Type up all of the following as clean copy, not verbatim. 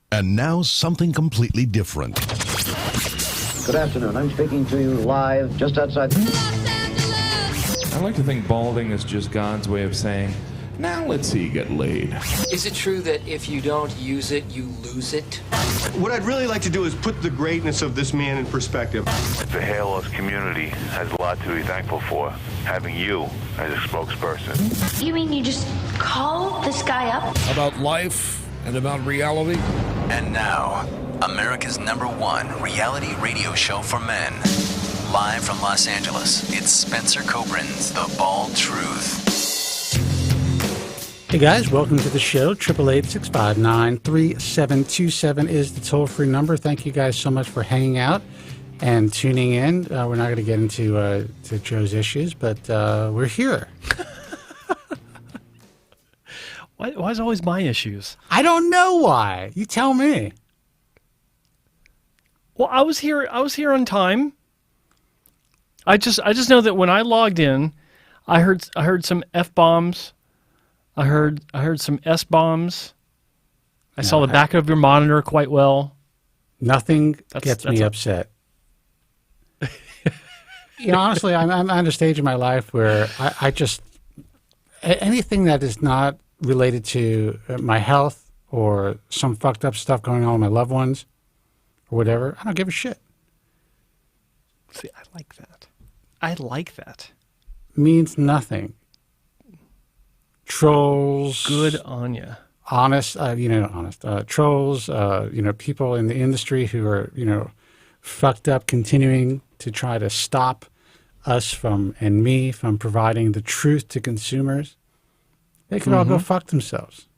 And now something completely different. Good afternoon. I'm speaking to you live just outside I like to think balding is just God's way of saying, now let's see you get laid. Is it true that if you don't use it, you lose it? What I'd really like to do is put the greatness of this man in perspective. The hair loss community has a lot to be thankful for, having you as a spokesperson. You mean you just call this guy up? About life and about reality. And now, America's #1 reality radio show for men. Live from Los Angeles, it's Spencer Kobren's The Bald Truth. Hey guys, welcome to the show. 888-659-3727 is the toll-free number. Thank you guys so much for hanging out and tuning in. We're not going to get into to Joe's issues, but we're here. Why is it always my issues? I don't know why. You tell me. Well, I was here on time. I just know that when I logged in, I heard some F-bombs. I heard some S-bombs. I saw the back of your monitor quite well. Nothing gets me upset. Honestly, I'm at a stage in my life where I just anything that is not related to my health or some fucked up stuff going on with my loved ones or whatever, I don't give a shit. See, I like that. Means nothing. Trolls. Good on you. Trolls, people in the industry who are, fucked up, continuing to try to stop us from providing the truth to consumers. They can all go fuck themselves.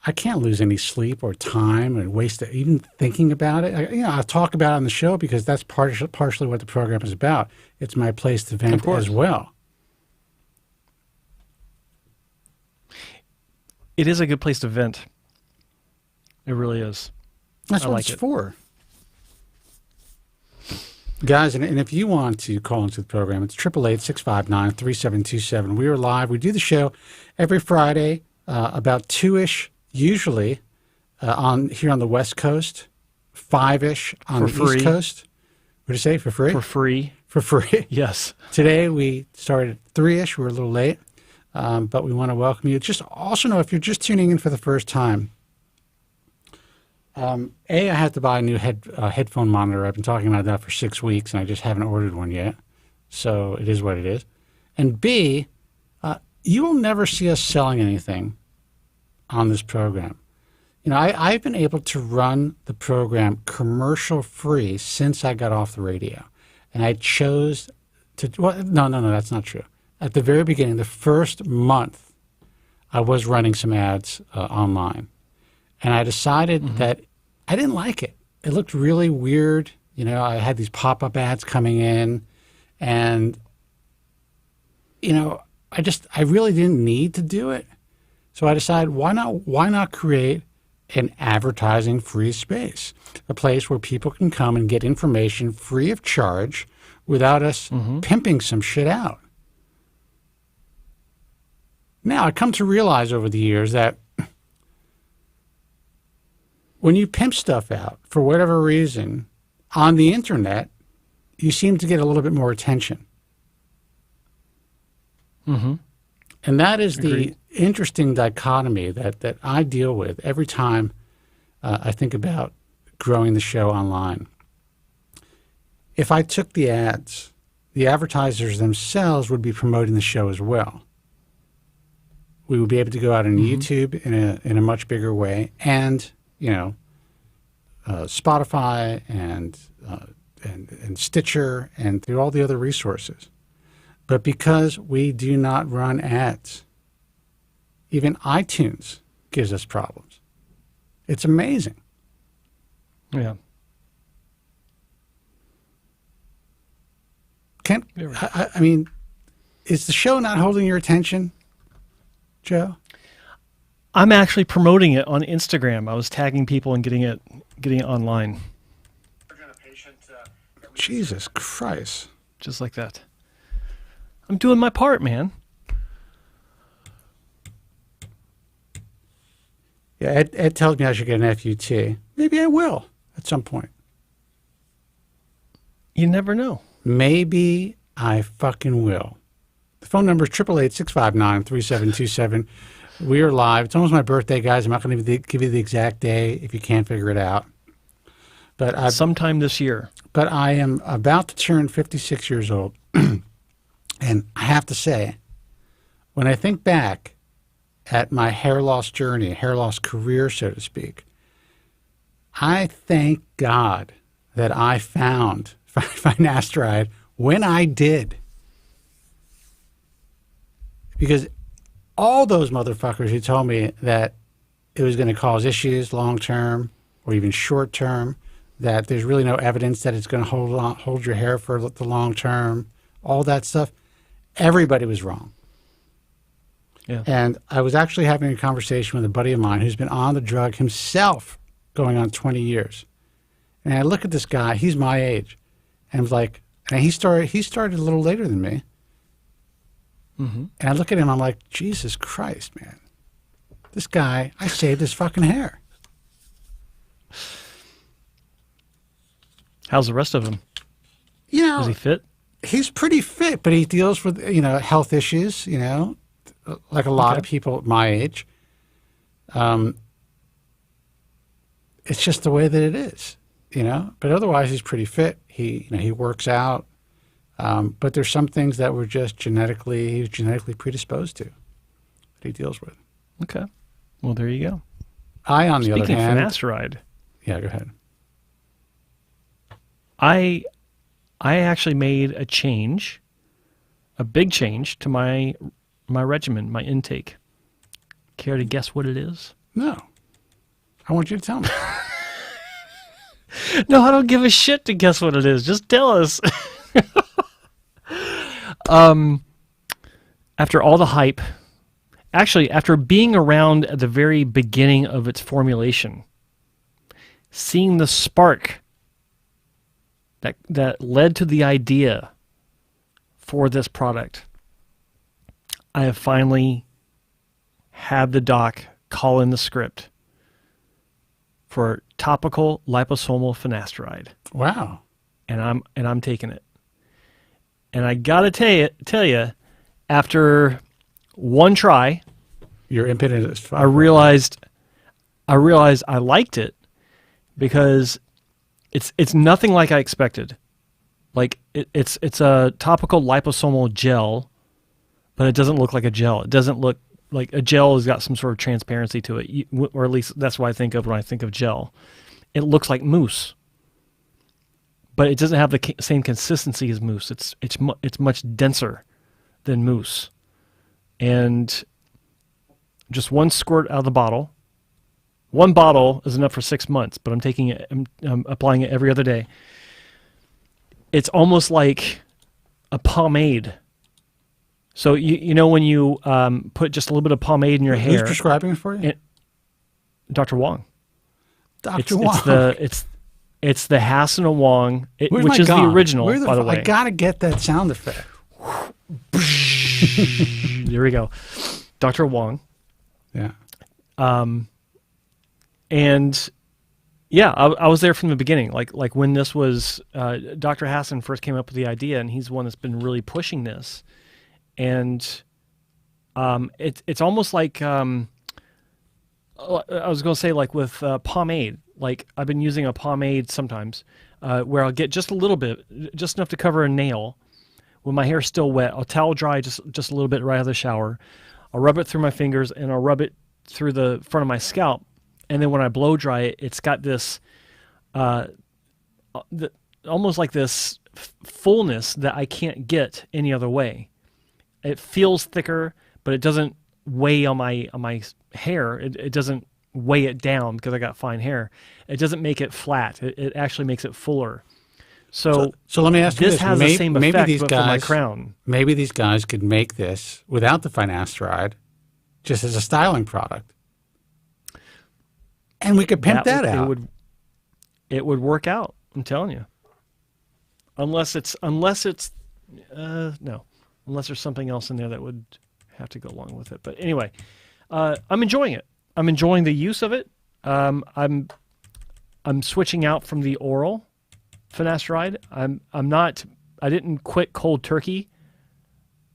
I can't lose any sleep or time and waste it even thinking about it. I talk about it on the show because that's partially what the program is about. It's my place to vent as well. It is a good place to vent. It really is. That's what it's for. Guys, and if you want to call into the program, it's 888-659-3727. We are live. We do the show every Friday about 2-ish, usually, here on the West Coast, 5-ish on the East Coast. What did you say? For free? For free. For free. Yes. Today we started at 3-ish. We're a little late. But we want to welcome you. Just also know if you're just tuning in for the first time, I had to buy a new headphone monitor. I've been talking about that for 6 weeks, and I just haven't ordered one yet. So it is what it is. And B, you will never see us selling anything on this program. I've been able to run the program commercial-free since I got off the radio. And I chose to... Well, no, that's not true. At the very beginning, the first month, I was running some ads online. And I decided that I didn't like it. It looked really weird. I had these pop-up ads coming in. And, I really didn't need to do it. So I decided, why not create an advertising-free space? A place where people can come and get information free of charge without us pimping some shit out. Now, I come to realize over the years that when you pimp stuff out, for whatever reason, on the internet, you seem to get a little bit more attention. And that is the interesting dichotomy that I deal with every time I think about growing the show online. If I took the ads, the advertisers themselves would be promoting the show as well. We would be able to go out on YouTube in a much bigger way, and Spotify and Stitcher and through all the other resources. But because we do not run ads, even iTunes gives us problems. It's amazing. Yeah. I mean, is the show not holding your attention, Joe? I'm actually promoting it on Instagram. I was tagging people and getting it online. Jesus Christ. Just like that. I'm doing my part, man. Yeah, Ed tells me I should get an FUT. Maybe I will at some point. You never know. Maybe I fucking will. The phone number is 888-659-3727. We are live. It's almost my birthday, guys. I'm not going to give you the exact day if you can't figure it out. But sometime this year. But I am about to turn 56 years old. And I have to say, when I think back at my hair loss journey, hair loss career, so to speak, I thank God that I found Finasteride when I did. Because all those motherfuckers who told me that it was going to cause issues long-term or even short-term, that there's really no evidence that it's going to hold your hair for the long-term, all that stuff, everybody was wrong. Yeah. And I was actually having a conversation with a buddy of mine who's been on the drug himself going on 20 years. And I look at this guy, he's my age, and was like, and he started a little later than me. Mm-hmm. And I look at him, I'm like, Jesus Christ, man. This guy, I saved his fucking hair. How's the rest of him? You know, is he fit? He's pretty fit, but he deals with, health issues, like a lot of people at my age. It's just the way that it is, But otherwise, he's pretty fit. He works out. But there's some things that were just genetically predisposed to that he deals with. Okay. Well, there you go. I, on the other hand, Finasteride. Yeah, go ahead. I actually made a big change to my regimen, my intake. Care to guess what it is? No. I want you to tell me. No, I don't give a shit to guess what it is. Just tell us. After all the hype, actually, after being around at the very beginning of its formulation, seeing the spark that led to the idea for this product, I have finally had the doc call in the script for topical liposomal finasteride. Wow. And I'm taking it. And I gotta tell you, after one try, you're impotent as fuck. I realized I liked it because it's nothing like I expected. Like it's a topical liposomal gel, but it doesn't look like a gel. It doesn't look like a gel has got some sort of transparency to it, or at least that's what I think of when I think of gel. It looks like mousse, but it doesn't have the same consistency as mousse. It's much denser than mousse, and just one squirt out of the bottle. One bottle is enough for 6 months, but I'm taking it. I'm applying it every other day. It's almost like a pomade. So you know when you put just a little bit of pomade in your hair. Who's prescribing it for you? Dr. Wong. Dr. Wong. It's the Hassan Wong, Where's which my is gong? the original, by the way. I gotta get that sound effect. There we go, Dr. Wong. Yeah. And yeah, I was there from the beginning. Like when this was, Dr. Hassan first came up with the idea, and he's the one that's been really pushing this. And it's almost like I was going to say, like with pomade. Like I've been using a pomade sometimes where I'll get just a little bit, just enough to cover a nail. When my hair's still wet, I'll towel dry just a little bit right out of the shower. I'll rub it through my fingers, and I'll rub it through the front of my scalp. And then when I blow dry it, it's got this almost like this fullness that I can't get any other way. It feels thicker, but it doesn't weigh on my hair. It doesn't weigh it down because I got fine hair. It doesn't make it flat. It actually makes it fuller. So let me ask you this. This has the same effect, but for my crown. Maybe these guys could make this without the finasteride, just as a styling product. And we could pimp that out. It would work out. I'm telling you. Unless there's something else in there that would have to go along with it. But anyway, I'm enjoying it. I'm enjoying the use of it. I'm switching out from the oral finasteride. I didn't quit cold turkey,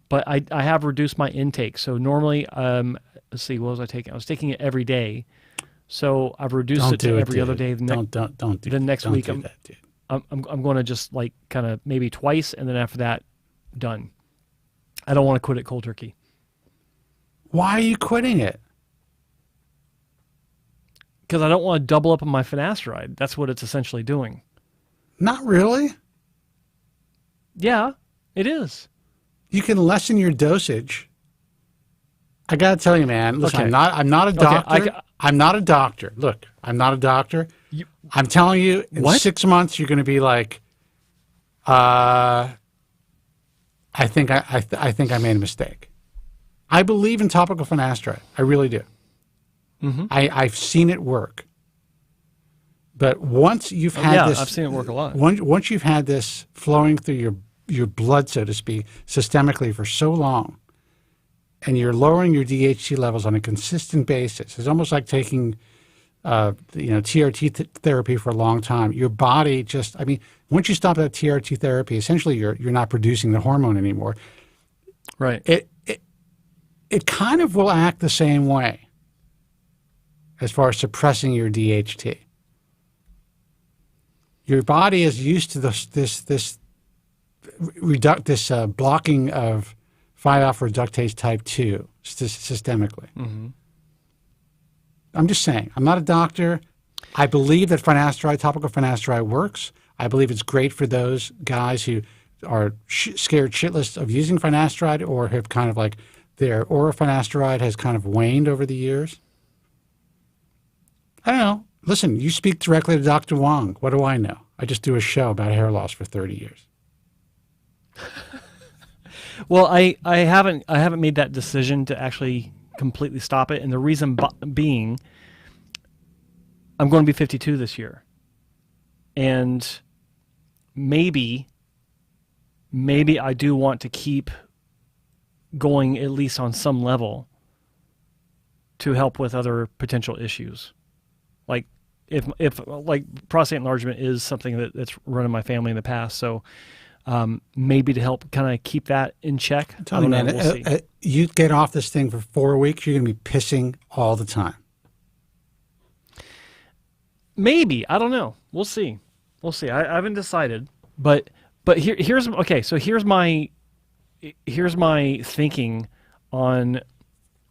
but I have reduced my intake. So normally, let's see, what was I taking? I was taking it every day. So I've reduced it to every other day. Don't do the next don't week. do that, dude. I'm going to just like kind of maybe twice, and then after that, done. I don't want to quit it cold turkey. Why are you quitting it? Because I don't want to double up on my finasteride. That's what it's essentially doing. Not really. Yeah, it is. You can lessen your dosage. I got to tell you, man. Listen, Okay. I'm not a doctor. Okay, I'm not a doctor. Look, I'm not a doctor. I'm telling you, in What? 6 months, you're going to be like, I think I made a mistake. I believe in topical finasteride. I really do. Mm-hmm. I've seen it work. But once you've had this, I've seen it work a lot. Once you've had this flowing through your blood, so to speak, systemically for so long, and you're lowering your DHT levels on a consistent basis, it's almost like taking, TRT therapy for a long time. Your body once you stop that TRT therapy, essentially you're not producing the hormone anymore. Right. It kind of will act the same way as far as suppressing your DHT. Your body is used to this blocking of 5-alpha reductase type 2 systemically. Mm-hmm. I'm just saying, I'm not a doctor. I believe that topical finasteride works. I believe it's great for those guys who are scared shitless of using finasteride, or have kind of like their oral finasteride has kind of waned over the years. I don't know. Listen, you speak directly to Dr. Wong. What do I know? I just do a show about hair loss for 30 years. Well, I haven't made that decision to actually completely stop it, and the reason being, I'm going to be 52 this year, and maybe I do want to keep going at least on some level to help with other potential issues, like if like prostate enlargement is something that's run in my family in the past, so. Maybe to help kind of keep that in check. Tell me, man, we'll see. You get off this thing for 4 weeks, you're going to be pissing all the time. Maybe. I don't know. We'll see. I haven't decided. But here's my thinking on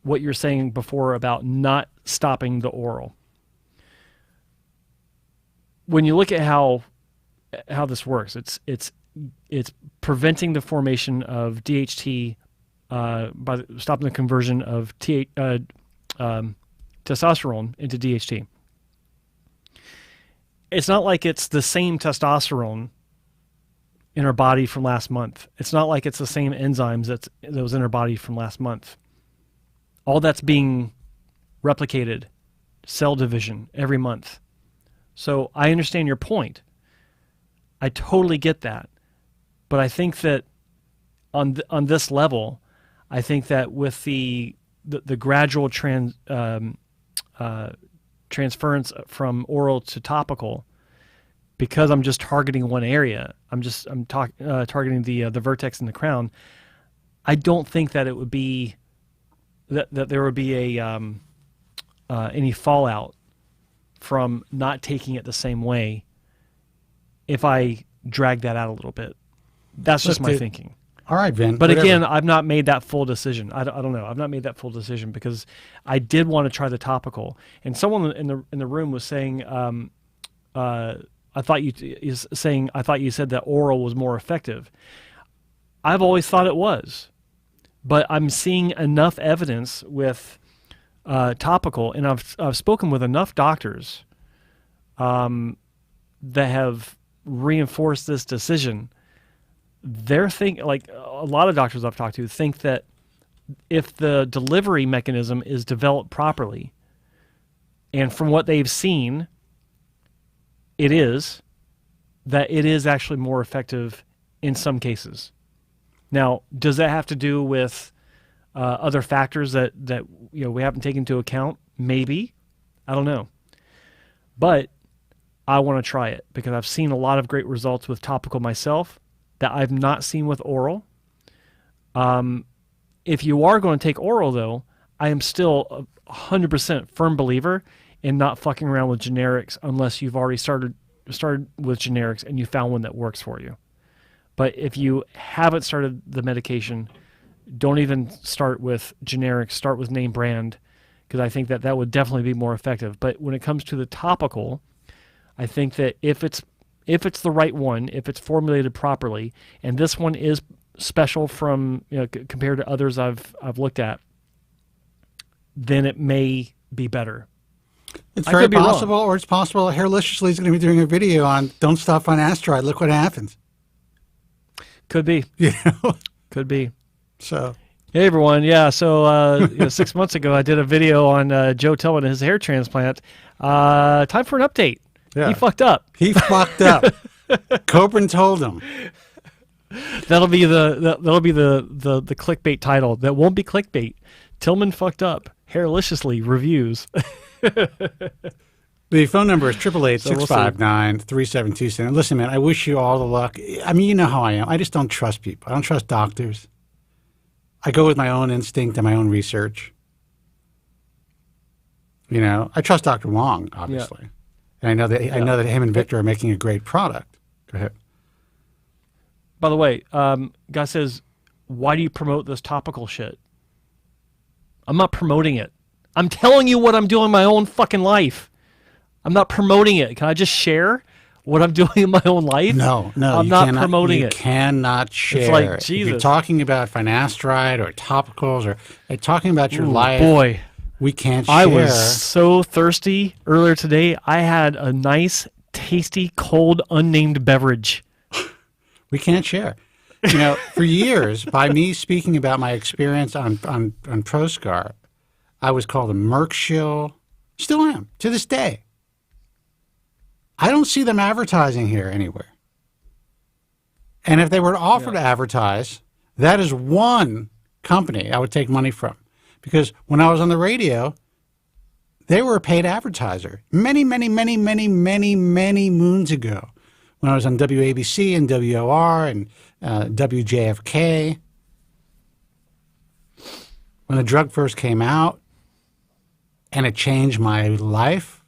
what you're saying before about not stopping the oral. When you look at how this works, it's preventing the formation of DHT by stopping the conversion of testosterone into DHT. It's not like it's the same testosterone in our body from last month. It's not like it's the same enzymes that was in our body from last month. All that's being replicated, cell division, every month. So I understand your point. I totally get that. But I think that on this level, I think that with the gradual transference from oral to topical, because I'm just targeting one area, I'm targeting the vertex and the crown. I don't think that it would be that there would be any fallout from not taking it the same way if I drag that out a little bit. That's just my thinking. All right, Vin. But whatever. again, I've not made that full decision. I don't know. I've not made that full decision because I did want to try the topical. And someone in the room was saying, I thought you said that oral was more effective. I've always thought it was, but I'm seeing enough evidence with topical, and I've spoken with enough doctors that have reinforced this decision. They're like a lot of doctors I've talked to think that if the delivery mechanism is developed properly, and from what they've seen, it is actually more effective in some cases. Now, does that have to do with other factors that we haven't taken into account? Maybe. I don't know. But I want to try it because I've seen a lot of great results with topical myself that I've not seen with oral. If you are going to take oral, though, I am still a 100% firm believer in not fucking around with generics unless you've already started with generics and you found one that works for you. But if you haven't started the medication, don't even start with generics. Start with name brand, because I think that would definitely be more effective. But when it comes to the topical, I think that if it's the right one, if it's formulated properly, and this one is special from compared to others I've looked at, then it may be better. It's very possible, or it's possible Hairliciously is going to be doing a video on Don't Stop Finasteride. Look what happens. Could be. You know? Could be. So. Hey, everyone. Yeah, so 6 months ago, I did a video on Joe Tillman and his hair transplant. Time for an update. Yeah. He fucked up. He fucked up. Kobren told him. That'll be the clickbait title. That won't be clickbait. Tillman fucked up. Hairliciously reviews. The phone number is 888-659-3727. Listen, man, I wish you all the luck. I mean, you know how I am. I just don't trust people. I don't trust doctors. I go with my own instinct and my own research. You know, I trust Dr. Wong, obviously. Yeah. And I know that him and Victor are making a great product. Go ahead. By the way, guy says, why do you promote this topical shit? I'm not promoting it. I'm telling you what I'm doing in my own fucking life. I'm not promoting it. Can I just share what I'm doing in my own life? No, I'm not promoting it. You cannot share. It's like, Jesus. If you're talking about finasteride or topicals or talking about your life. Boy, we can't share. I was so thirsty earlier today. I had a nice, tasty, cold, unnamed beverage. We can't share. You know, for years, by me speaking about my experience on ProScar, I was called a Merck shill. Still am, to this day. I don't see them advertising here anywhere. And if they were to offer to advertise, that is one company I would take money from. Because when I was on the radio, they were a paid advertiser many moons ago. When I was on WABC and WOR and WJFK. When the drug first came out, and it changed my life,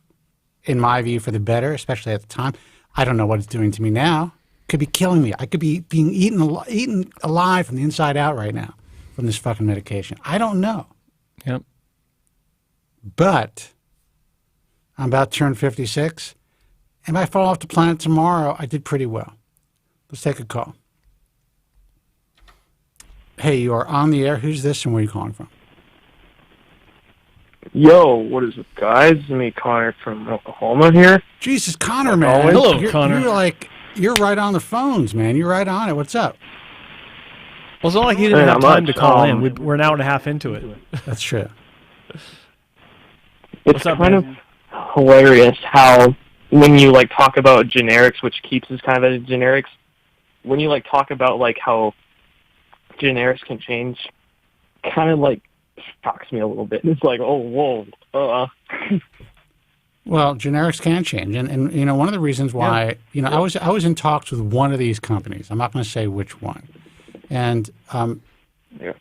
in my view, for the better, especially at the time. I don't know what it's doing to me now. It could be killing me. I could be being eaten alive from the inside out right now from this fucking medication. I don't know. Yep. But I'm about to turn 56, and if I fall off the planet tomorrow, I did pretty well. Let's take a call. Hey, you are on the air. Who's this and where are you calling from? Yo, what is up, guys? It's me, Connor from Oklahoma here. Jesus, Connor, man. Hello, Connor. You're right on the phones, man. You're right on it. What's up? Well, it's not like you didn't have time to call in. We're an hour and a half into it. That's true. It's kind of hilarious how when you talk about generics, which keeps us kind of as generics, when you talk about how generics can change, kind of shocks me a little bit. It's like, oh, whoa. Well, generics can change, and you know, one of the reasons why I was in talks with one of these companies. I'm not going to say which one, and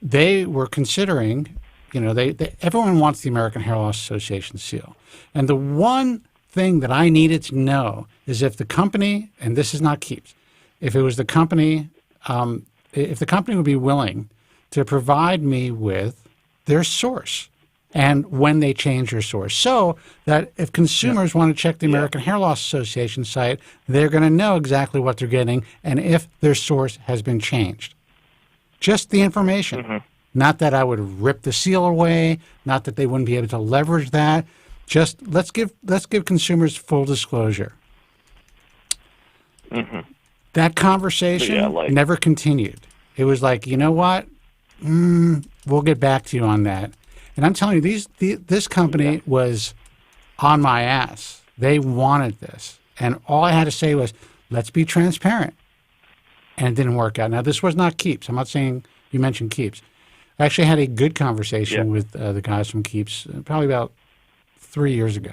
they were considering. You know, everyone wants the American Hair Loss Association seal, and the one thing that I needed to know is if the company, and this is not Keeps, if it was the company, if the company would be willing to provide me with their source and when they change their source, so that if consumers want to check the American Hair Loss Association site, they're going to know exactly what they're getting and if their source has been changed. Just the information. Mm-hmm. Not that I would rip the seal away, not that they wouldn't be able to leverage that. Just let's give consumers full disclosure. Mm-hmm. That conversation never continued. It was like, you know what? We'll get back to you on that. And I'm telling you, this company was on my ass. They wanted this. And all I had to say was, let's be transparent. And it didn't work out. Now, this was not Keeps. I'm not saying you mentioned Keeps. I actually had a good conversation with the guys from Keeps probably about 3 years ago.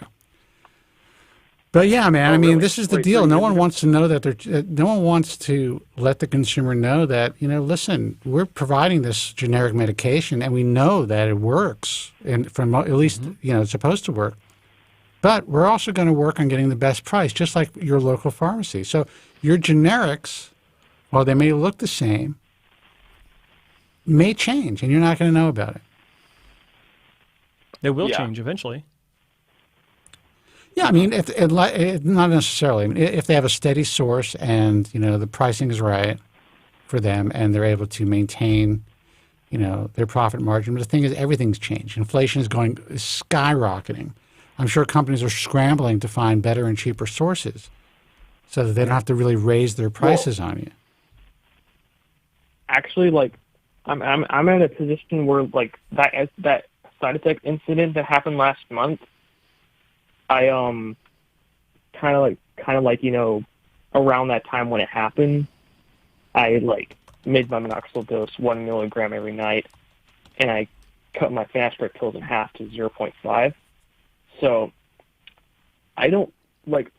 But yeah, man, I mean, really? this is the Wait, deal. 3 No years one ago? wants to know that no one wants to let the consumer know that, listen, we're providing this generic medication and we know that it works, and from at least, it's supposed to work. But we're also going to work on getting the best price, just like your local pharmacy. So your generics, while they may look the same, may change, and you're not going to know about it. They will change eventually. Yeah, I mean, not necessarily. I mean, if they have a steady source and, the pricing is right for them and they're able to maintain, their profit margin. But the thing is, everything's changed. Inflation is skyrocketing. I'm sure companies are scrambling to find better and cheaper sources so that they don't have to really raise their prices on you. Actually, like, I'm at a position where, like, that side effect incident that happened last month, I kind of like around that time when it happened, I like made my minoxidil dose 1 milligram every night, and I cut my Finasteride pills in half to 0.5. So I don't like.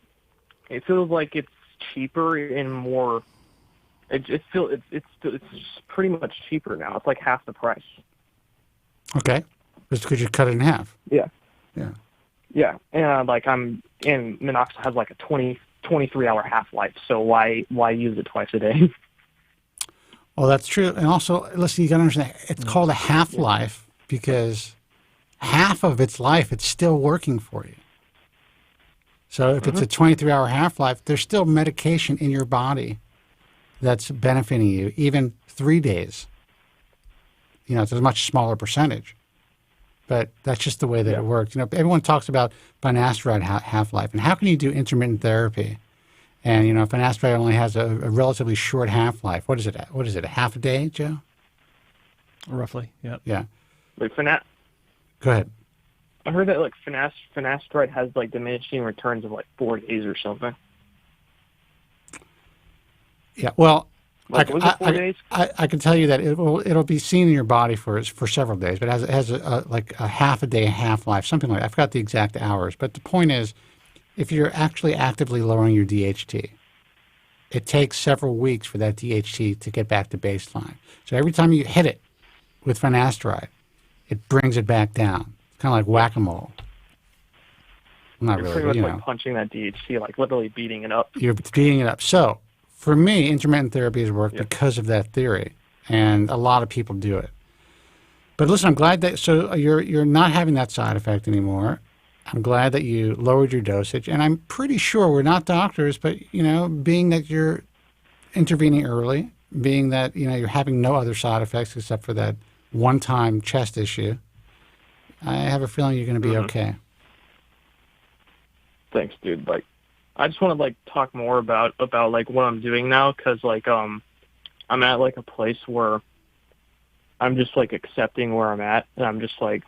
It feels like it's cheaper and more. It's pretty much cheaper now. It's like half the price. Okay, just because you cut it in half. Yeah. Yeah. Yeah, and and minoxidil has like a 23-hour half-life, so why use it twice a day? Well, that's true. And also, listen, you got to understand, it's called a half-life because half of its life, it's still working for you. So if it's a 23-hour half-life, there's still medication in your body that's benefiting you, even 3 days. It's a much smaller percentage. But that's just the way that it works. Everyone talks about Finasteride half-life. And how can you do intermittent therapy? And, Finasteride only has a relatively short half-life. What is it? A half a day, Joe? Roughly, yeah. Yeah. Like Go ahead. I heard that like Finasteride has like diminishing returns of like 4 days or something. Yeah, well, was it 4 days? I can tell you that it'll be seen in your body for several days, but it has a half a day half-life, something like that. I forgot the exact hours, but the point is, if you're actually actively lowering your DHT, it takes several weeks for that DHT to get back to baseline. So every time you hit it with Finasteride, it brings it back down. It's kind of like whack-a-mole. Not You're really, pretty much like punching that DHT, like literally beating it up. You're beating it up. So for me, intermittent therapy has worked because of that theory, and a lot of people do it. But listen, I'm glad that you're not having that side effect anymore. I'm glad that you lowered your dosage, and I'm pretty sure we're not doctors, but being that you're intervening early, being that you're having no other side effects except for that one-time chest issue, I have a feeling you're going to be okay. Thanks, dude. Like, I just want to like talk more about like what I'm doing now, because like I'm at like a place where I'm just like accepting where I'm at, and I'm just like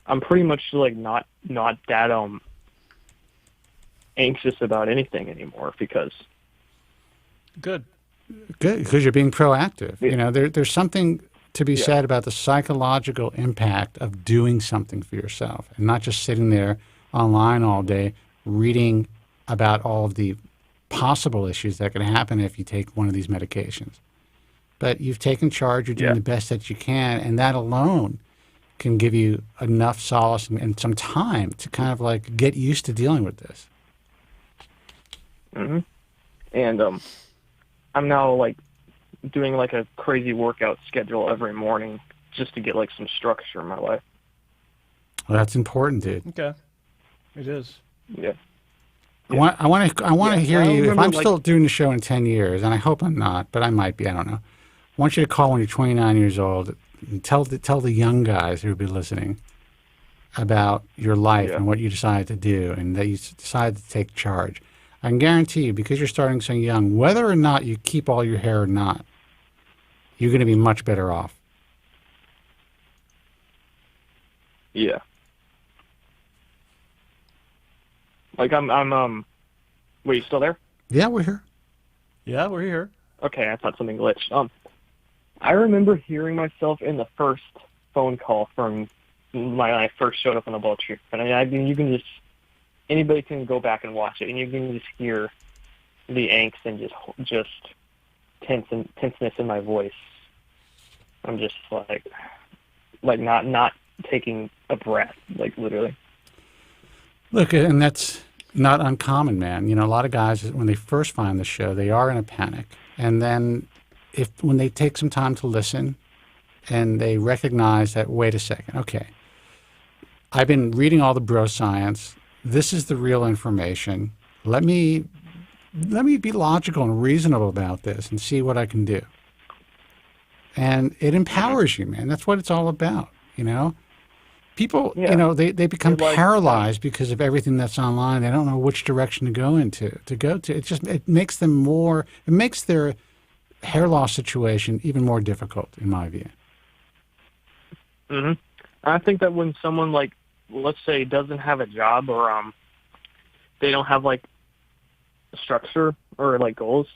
I'm pretty much like not that anxious about anything anymore because good because you're being proactive. There's something to be said about the psychological impact of doing something for yourself and not just sitting there online all day reading about all of the possible issues that can happen if you take one of these medications. But you've taken charge, you're doing the best that you can, and that alone can give you enough solace and some time to kind of like get used to dealing with this. Mm-hmm. And I'm now like doing like a crazy workout schedule every morning just to get like some structure in my life. Well, that's important, dude. Okay, it is. Yeah. I want to hear you. If I'm like, still doing the show in 10 years, and I hope I'm not, but I might be, I don't know. I want you to call when you're 29 years old and tell the young guys who will be listening about your life and what you decided to do and that you decided to take charge. I can guarantee you, because you're starting so young, whether or not you keep all your hair or not, you're going to be much better off. Yeah. Like I'm wait, you still there? Yeah, we're here. Yeah, we're here. Okay, I thought something glitched. I remember hearing myself in the first phone call from when I first showed up on the Bald Truth. And I mean, you can just, anybody can go back and watch it, and you can just hear the angst and just tenseness in my voice. I'm just like not taking a breath, like literally. Look, and that's not uncommon, man. You know, a lot of guys, when they first find the show, they are in a panic. And then when they take some time to listen and they recognize that, wait a second, okay, I've been reading all the bro science. This is the real information. Let me be logical and reasonable about this and see what I can do. And it empowers you, man. That's what it's all about, you know? People, you know, they become paralyzed because of everything that's online. They don't know which direction to go to. It makes their hair loss situation even more difficult, in my view. Mm-hmm. I think that when someone, like, let's say, doesn't have a job or they don't have, like, a structure or, like, goals,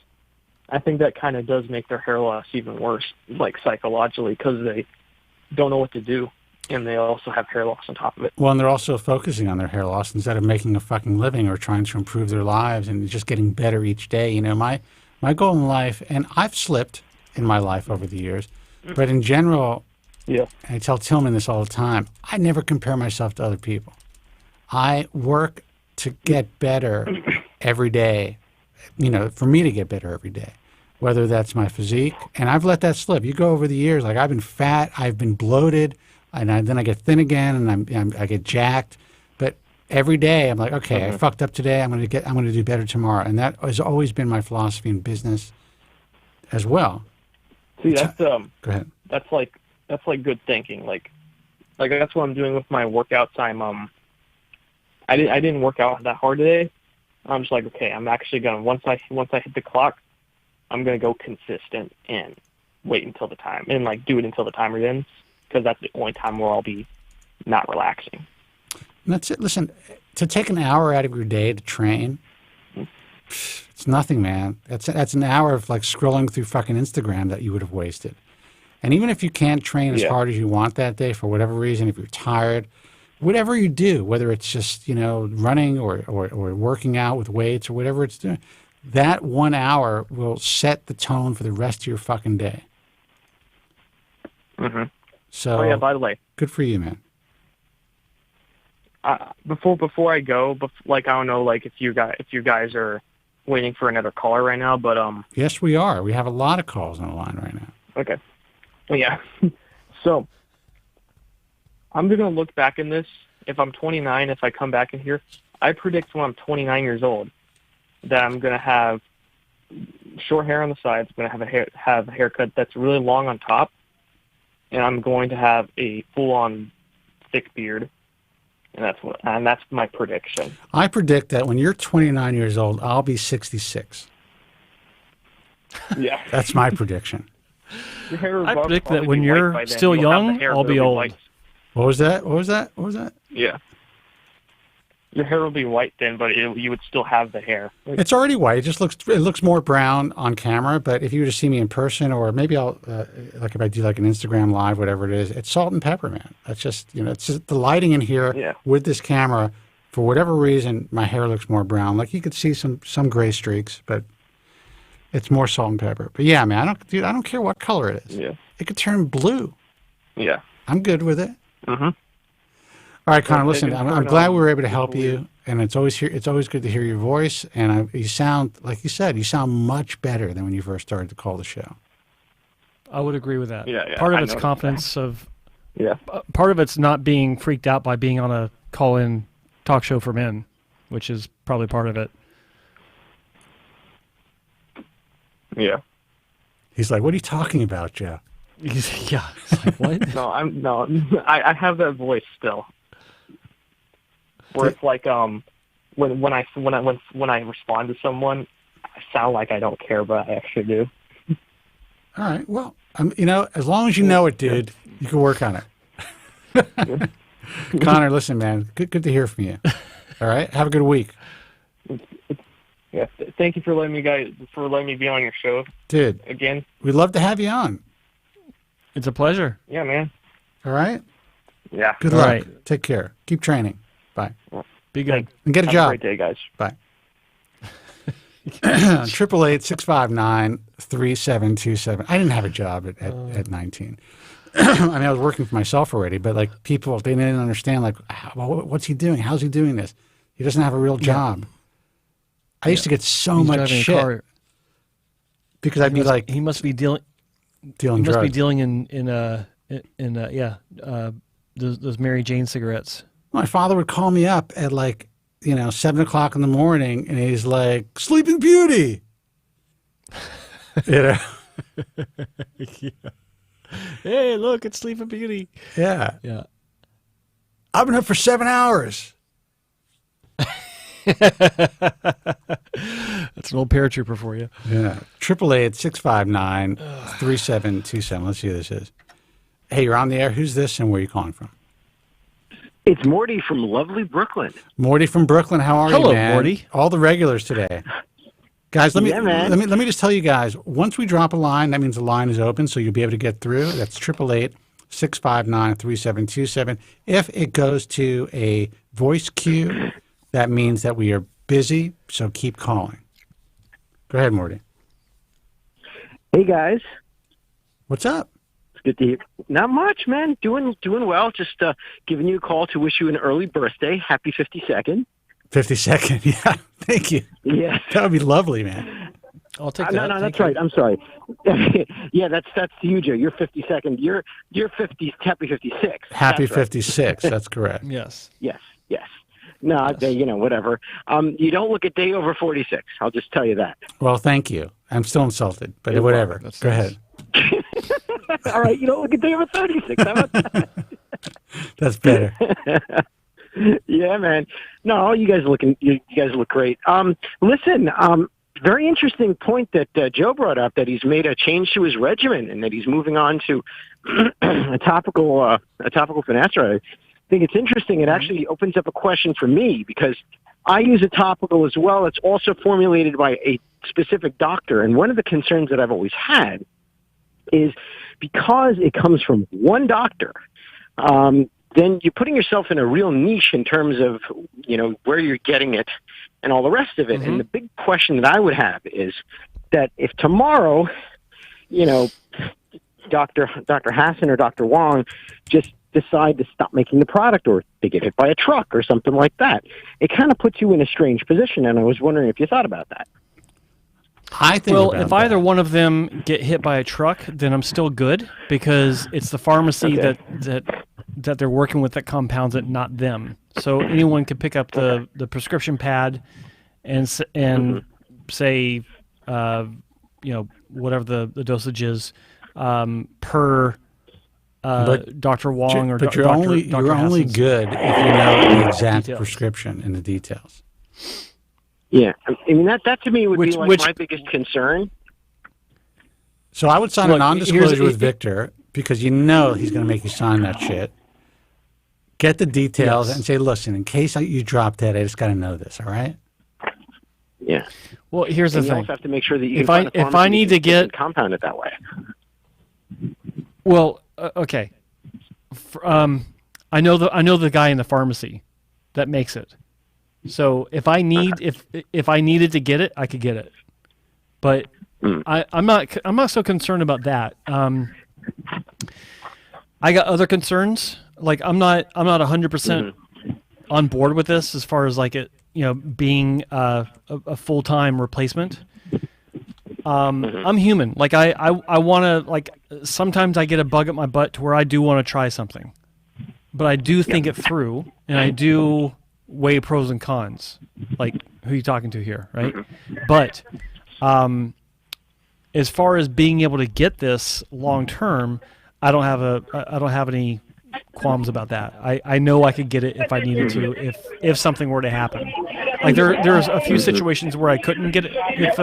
I think that kind of does make their hair loss even worse, like, psychologically, because they don't know what to do. And they also have hair loss on top of it. Well, and they're also focusing on their hair loss instead of making a fucking living or trying to improve their lives and just getting better each day. You know, my goal in life, and I've slipped in my life over the years, but in general, and I tell Tillman this all the time, I never compare myself to other people. I work to get better every day, you know, for me to get better every day, whether that's my physique. And I've let that slip. You go over the years, like I've been fat, I've been bloated, and then I get thin again, and I get jacked. But every day I'm like, okay, I fucked up today. I'm going to do better tomorrow, and that has always been my philosophy in business as well. See, that's Go ahead. That's like good thinking. Like that's what I'm doing with my workouts. I didn't work out that hard today. I'm just like, okay, I'm actually gonna once I hit the clock, I'm gonna go consistent and wait until the time and like do it until the timer ends. Because that's the only time where I'll be not relaxing. And that's it. Listen, to take an hour out of your day to train, it's nothing, man. That's an hour of like scrolling through fucking Instagram that you would have wasted. And even if you can't train as hard as you want that day for whatever reason, if you're tired, whatever you do, whether it's just, you know, running or working out with weights or whatever it's doing, that 1 hour will set the tone for the rest of your fucking day. Mm-hmm. So, by the way, good for you, man. Before I go, like I don't know, like if you guys are waiting for another caller right now, but yes, we are. We have a lot of calls on the line right now. Okay, yeah. So I'm gonna look back in this. If I'm 29, if I come back in here, I predict when I'm 29 years old that I'm gonna have short hair on the sides. I'm gonna have a haircut that's really long on top. And I'm going to have a full-on thick beard, and that's my prediction. I predict that when you're 29 years old, I'll be 66. Yeah, that's my prediction. I predict that when you're still young, I'll be old. What was that? What was that? Yeah. Your hair will be white then, but you would still have the hair. It's already white. It looks more brown on camera. But if you were to see me in person, or maybe I'll like if I do like an Instagram live, whatever it is, it's salt and pepper, man. That's just, you know, it's just the lighting in here with this camera. For whatever reason, my hair looks more brown. Like you could see some gray streaks, but it's more salt and pepper. But yeah, man, I don't care what color it is. Yeah, it could turn blue. Yeah, I'm good with it. Mm-hmm. All right, Connor, listen, I'm glad we were able to help you, and it's always good to hear your voice, and you sound, like you said, you sound much better than when you first started to call the show. I would agree with that. Yeah. Part of it's confidence of, yeah. Part of it's not being freaked out by being on a call-in talk show for men, which is probably part of it. Yeah. He's like, what are you talking about, Joe? Yeah. It's like, what? I have that voice still. Where it's like when I respond to someone, I sound like I don't care, but I actually do. All right. Well, you know, as long as you know it, dude, you can work on it. Connor, listen, man, good to hear from you. All right. Have a good week. Yeah. Thank you for letting me be on your show, dude. Again, we'd love to have you on. It's a pleasure. Yeah, man. All right. Yeah. Good All luck. right. Take care. Keep training. Bye. Be good. And get a Have job. a great day, guys. Bye. 888-659-3727. I didn't have a job at 19. I mean, I was working for myself already, but like people, they didn't understand, like, what's he doing? How's he doing this? He doesn't have a real job. I used to get so He's much driving a shit car. because I'd be like, he must be dealing. dealing He must drugs. be dealing in those Mary Jane cigarettes. My father would call me up at like, 7 o'clock in the morning, and he's like, Sleeping Beauty. Yeah. Hey, look, it's Sleeping Beauty. Yeah. Yeah. I've been up for 7 hours. That's an old paratrooper for you. Yeah. 888-659-3727. Let's see who this is. Hey, you're on the air. Who's this and where are you calling from? It's Morty from lovely Brooklyn. Morty from Brooklyn. How are Hello, you, man? Morty. All the regulars today. Guys, let me just tell you guys, once we drop a line, that means the line is open, so you'll be able to get through. That's 888-659-3727. If it goes to a voice queue, that means that we are busy, so keep calling. Go ahead, Morty. Hey, guys. What's up? It's good to hear. Not much, man. Doing well. Just giving you a call to wish you an early birthday. Happy 52nd. 52nd. Yeah, thank you. Yes. That would be lovely, man. I'll take that. No, that's right. I'm sorry. Yeah, that's you, Joe. You're 52nd. You're 50. Happy 56. Happy That's right. 56. That's correct. Yes. Yes. No, whatever. You don't look a day over 46. I'll just tell you that. Well, thank you. I'm still insulted, but whatever. Go ahead. All right, you don't look a day over 36. How about that? That's better. Yeah, man. No, you guys look great. Listen, very interesting point that Joe brought up, that he's made a change to his regimen and that he's moving on to a topical finasteride. I think it's interesting. It actually opens up a question for me because I use a topical as well. It's also formulated by a specific doctor, and one of the concerns that I've always had is because it comes from one doctor. Then you're putting yourself in a real niche in terms of, where you're getting it and all the rest of it. And the big question that I would have is that if tomorrow, Dr. Hassan or Dr. Wong just decide to stop making the product, or they get hit by a truck or something like that, it kind of puts you in a strange position. And I was wondering if you thought about that. I think if either one of them get hit by a truck, then I'm still good because it's the pharmacy that they're working with that compounds it, not them. So anyone could pick up the prescription pad and say, whatever the dosage is per Dr. Wong or but Dr. you're only good if you know the exact details. prescription and the details. Yeah, I mean that to me would be my biggest concern. So I would sign a non-disclosure with Victor because he's going to make you sign that shit. Get the details and say, listen, in case you drop that, I just got to know this, all right? Yeah. Well, here's the thing. You also have to make sure that you if I need to get compound it that way. Well, okay. I know the guy in the pharmacy that makes it. So if I needed to get it, I could get it. But I'm not so concerned about that. I got other concerns. Like I'm not 100% on board with this as far as like it, being a full-time replacement. I'm human. Like I want to, like, sometimes I get a bug at my butt to where I do want to try something, but I do think it through and I do weigh pros and cons. Like, who are you talking to here, right? But as far as being able to get this long term, I don't have any qualms about that. I know I could get it if I needed to, if something were to happen. Like there's a few situations where I couldn't get it. If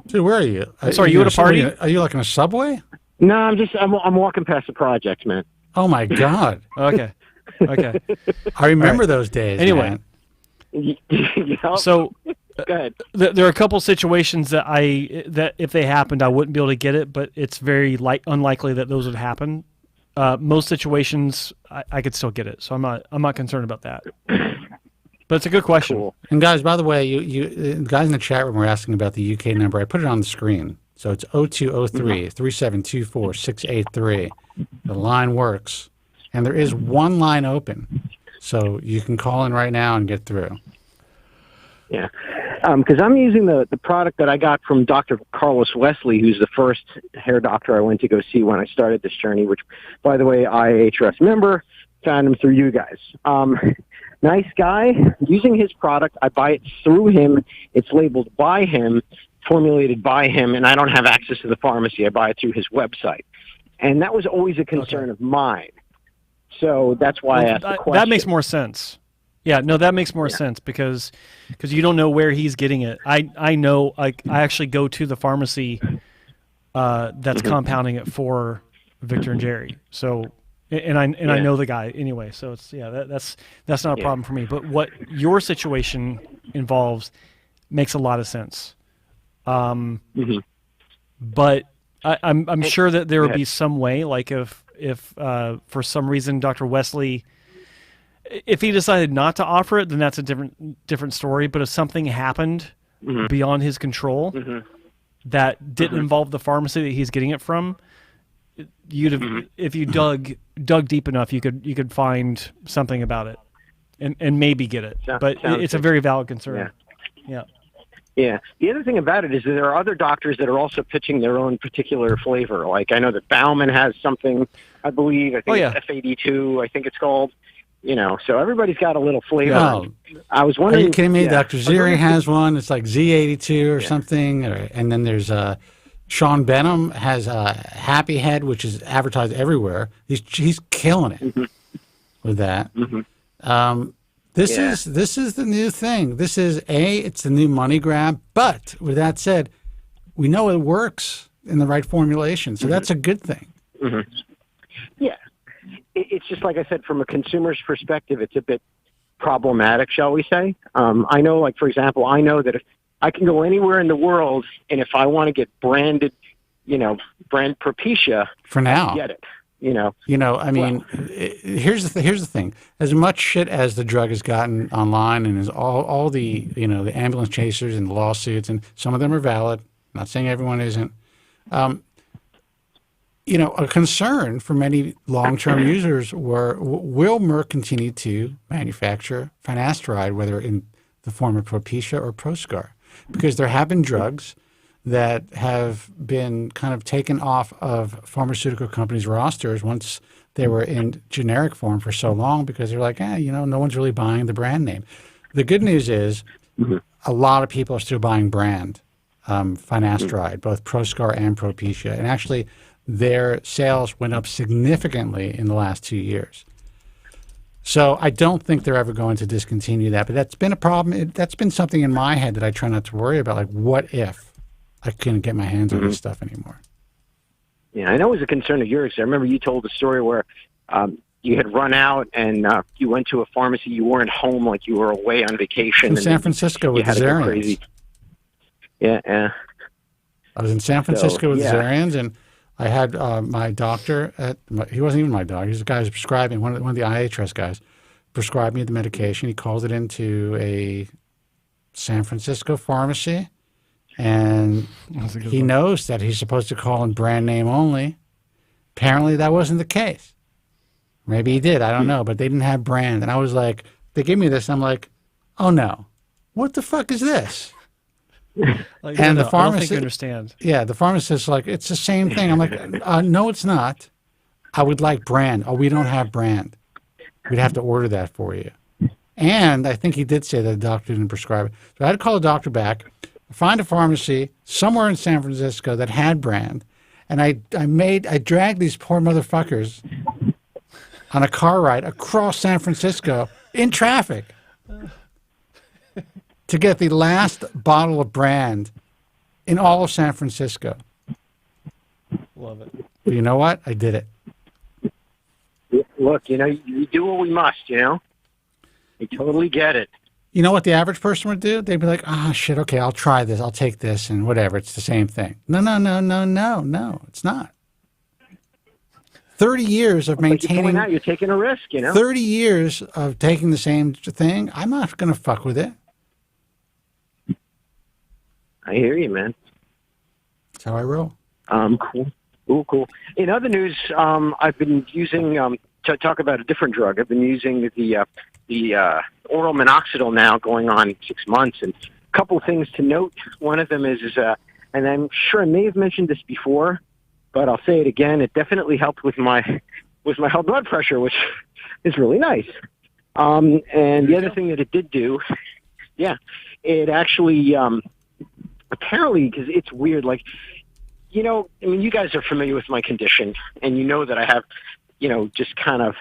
Dude, where are you? Sorry, you at a party? Are you like in a subway? No, I'm walking past the project, man. Oh my God. Okay. I remember those days. Anyway, man. So go ahead. There are a couple situations that if they happened, I wouldn't be able to get it, but it's very unlikely that those would happen. most situations I could still get it, so I'm not concerned about that. But it's a good question. Cool. And guys, by the way, you guys in the chat room were asking about the UK number. I put it on the screen. So it's 0203-3724-683. The line works. And there is one line open. So you can call in right now and get through. Yeah. Because I'm using the product that I got from Dr. Carlos Wesley, who's the first hair doctor I went to go see when I started this journey, which, by the way, IHRS member, found him through you guys. Nice guy. Using his product, I buy it through him. It's labeled by him, formulated by him, and I don't have access to the pharmacy. I buy it through his website. And that was always a concern of mine. So that's why I asked the question. That makes more sense. Yeah, no, that makes more sense because you don't know where he's getting it. I know, like, I actually go to the pharmacy that's compounding it for Victor and Jerry. So, and I know the guy anyway. So it's that's not a problem for me. But what your situation involves makes a lot of sense. But I'm sure that there would be some way, like if for some reason Dr. Wesley, if he decided not to offer it, then that's a different story. But if something happened beyond his control that didn't involve the pharmacy that he's getting it from, you'd have, if you dug deep enough, you could find something about it and maybe get it. But it's a very valid concern. Yeah. Yeah. The other thing about it is that there are other doctors that are also pitching their own particular flavor. Like I know that Bauman has something, I believe. I think it's F82, I think it's called. You know, so everybody's got a little flavor. Oh. I was wondering. Are you kidding me? Dr. Zeri has one. It's like Z82 or something. And then there's Sean Benham has Happy Head, which is advertised everywhere. He's killing it with that. This is the new thing. This is it's the new money grab. But with that said, we know it works in the right formulation, so that's a good thing. Yeah. It's just like I said, from a consumer's perspective, it's a bit problematic, shall we say. I know, like, for example, I know that if I can go anywhere in the world, and if I want to get branded, brand Propecia, for now, I can get it. I mean, here's the thing. As much shit as the drug has gotten online, and as all the the ambulance chasers and lawsuits, and some of them are valid. I'm not saying everyone isn't. A concern for many long-term users will Merck continue to manufacture finasteride, whether in the form of Propecia or Proscar? Because there have been drugs that have been kind of taken off of pharmaceutical companies' rosters once they were in generic form for so long because they're like, no one's really buying the brand name. The good news is a lot of people are still buying brand finasteride, both Proscar and Propecia. And actually, their sales went up significantly in the last 2 years. So I don't think they're ever going to discontinue that. But that's been a problem. That's been something in my head that I try not to worry about. Like, what if I couldn't get my hands on this stuff anymore? Yeah, I know it was a concern of yours. I remember you told a story where you had run out and you went to a pharmacy. You weren't home, like you were away on vacation. In San Francisco with the Zarians. Yeah. I was in San Francisco with the Zarians, and I had my doctor he wasn't even my doctor. He was the guy who's prescribing, one of the IHRS guys, prescribed me the medication. He called it into a San Francisco pharmacy, and he knows that he's supposed to call in brand name only. Apparently that wasn't the case. Maybe he did. I don't know, but they didn't have brand. And I was like, they gave me this, and I'm like, oh no, what the fuck is this? And the pharmacist, I don't think you understand. Yeah, the pharmacist is like, it's the same thing. I'm like, no, it's not. I would like brand. Oh, we don't have brand. We'd have to order that for you. And I think he did say that the doctor didn't prescribe it. So I had to call the doctor back, find a pharmacy somewhere in San Francisco that had brand, and I dragged these poor motherfuckers on a car ride across San Francisco in traffic to get the last bottle of brand in all of San Francisco. Love it. But you know what? I did it. Look, you do what we must, I totally get it. You know what the average person would do? They'd be like, shit, okay, I'll try this. I'll take this and whatever. It's the same thing. No, it's not. 30 years of maintaining. Like you're taking a risk, 30 years of taking the same thing. I'm not going to fuck with it. I hear you, man. That's how I roll. Cool. In other news, I've been using to talk about a different drug. I've been using the oral minoxidil now, going on 6 months, and a couple things to note. One of them is and I'm sure I may have mentioned this before, but I'll say it again. It definitely helped with my high blood pressure, which is really nice. And the other thing that it did do, it actually apparently, because it's weird, like, you guys are familiar with my condition, and you know that I have, just kind of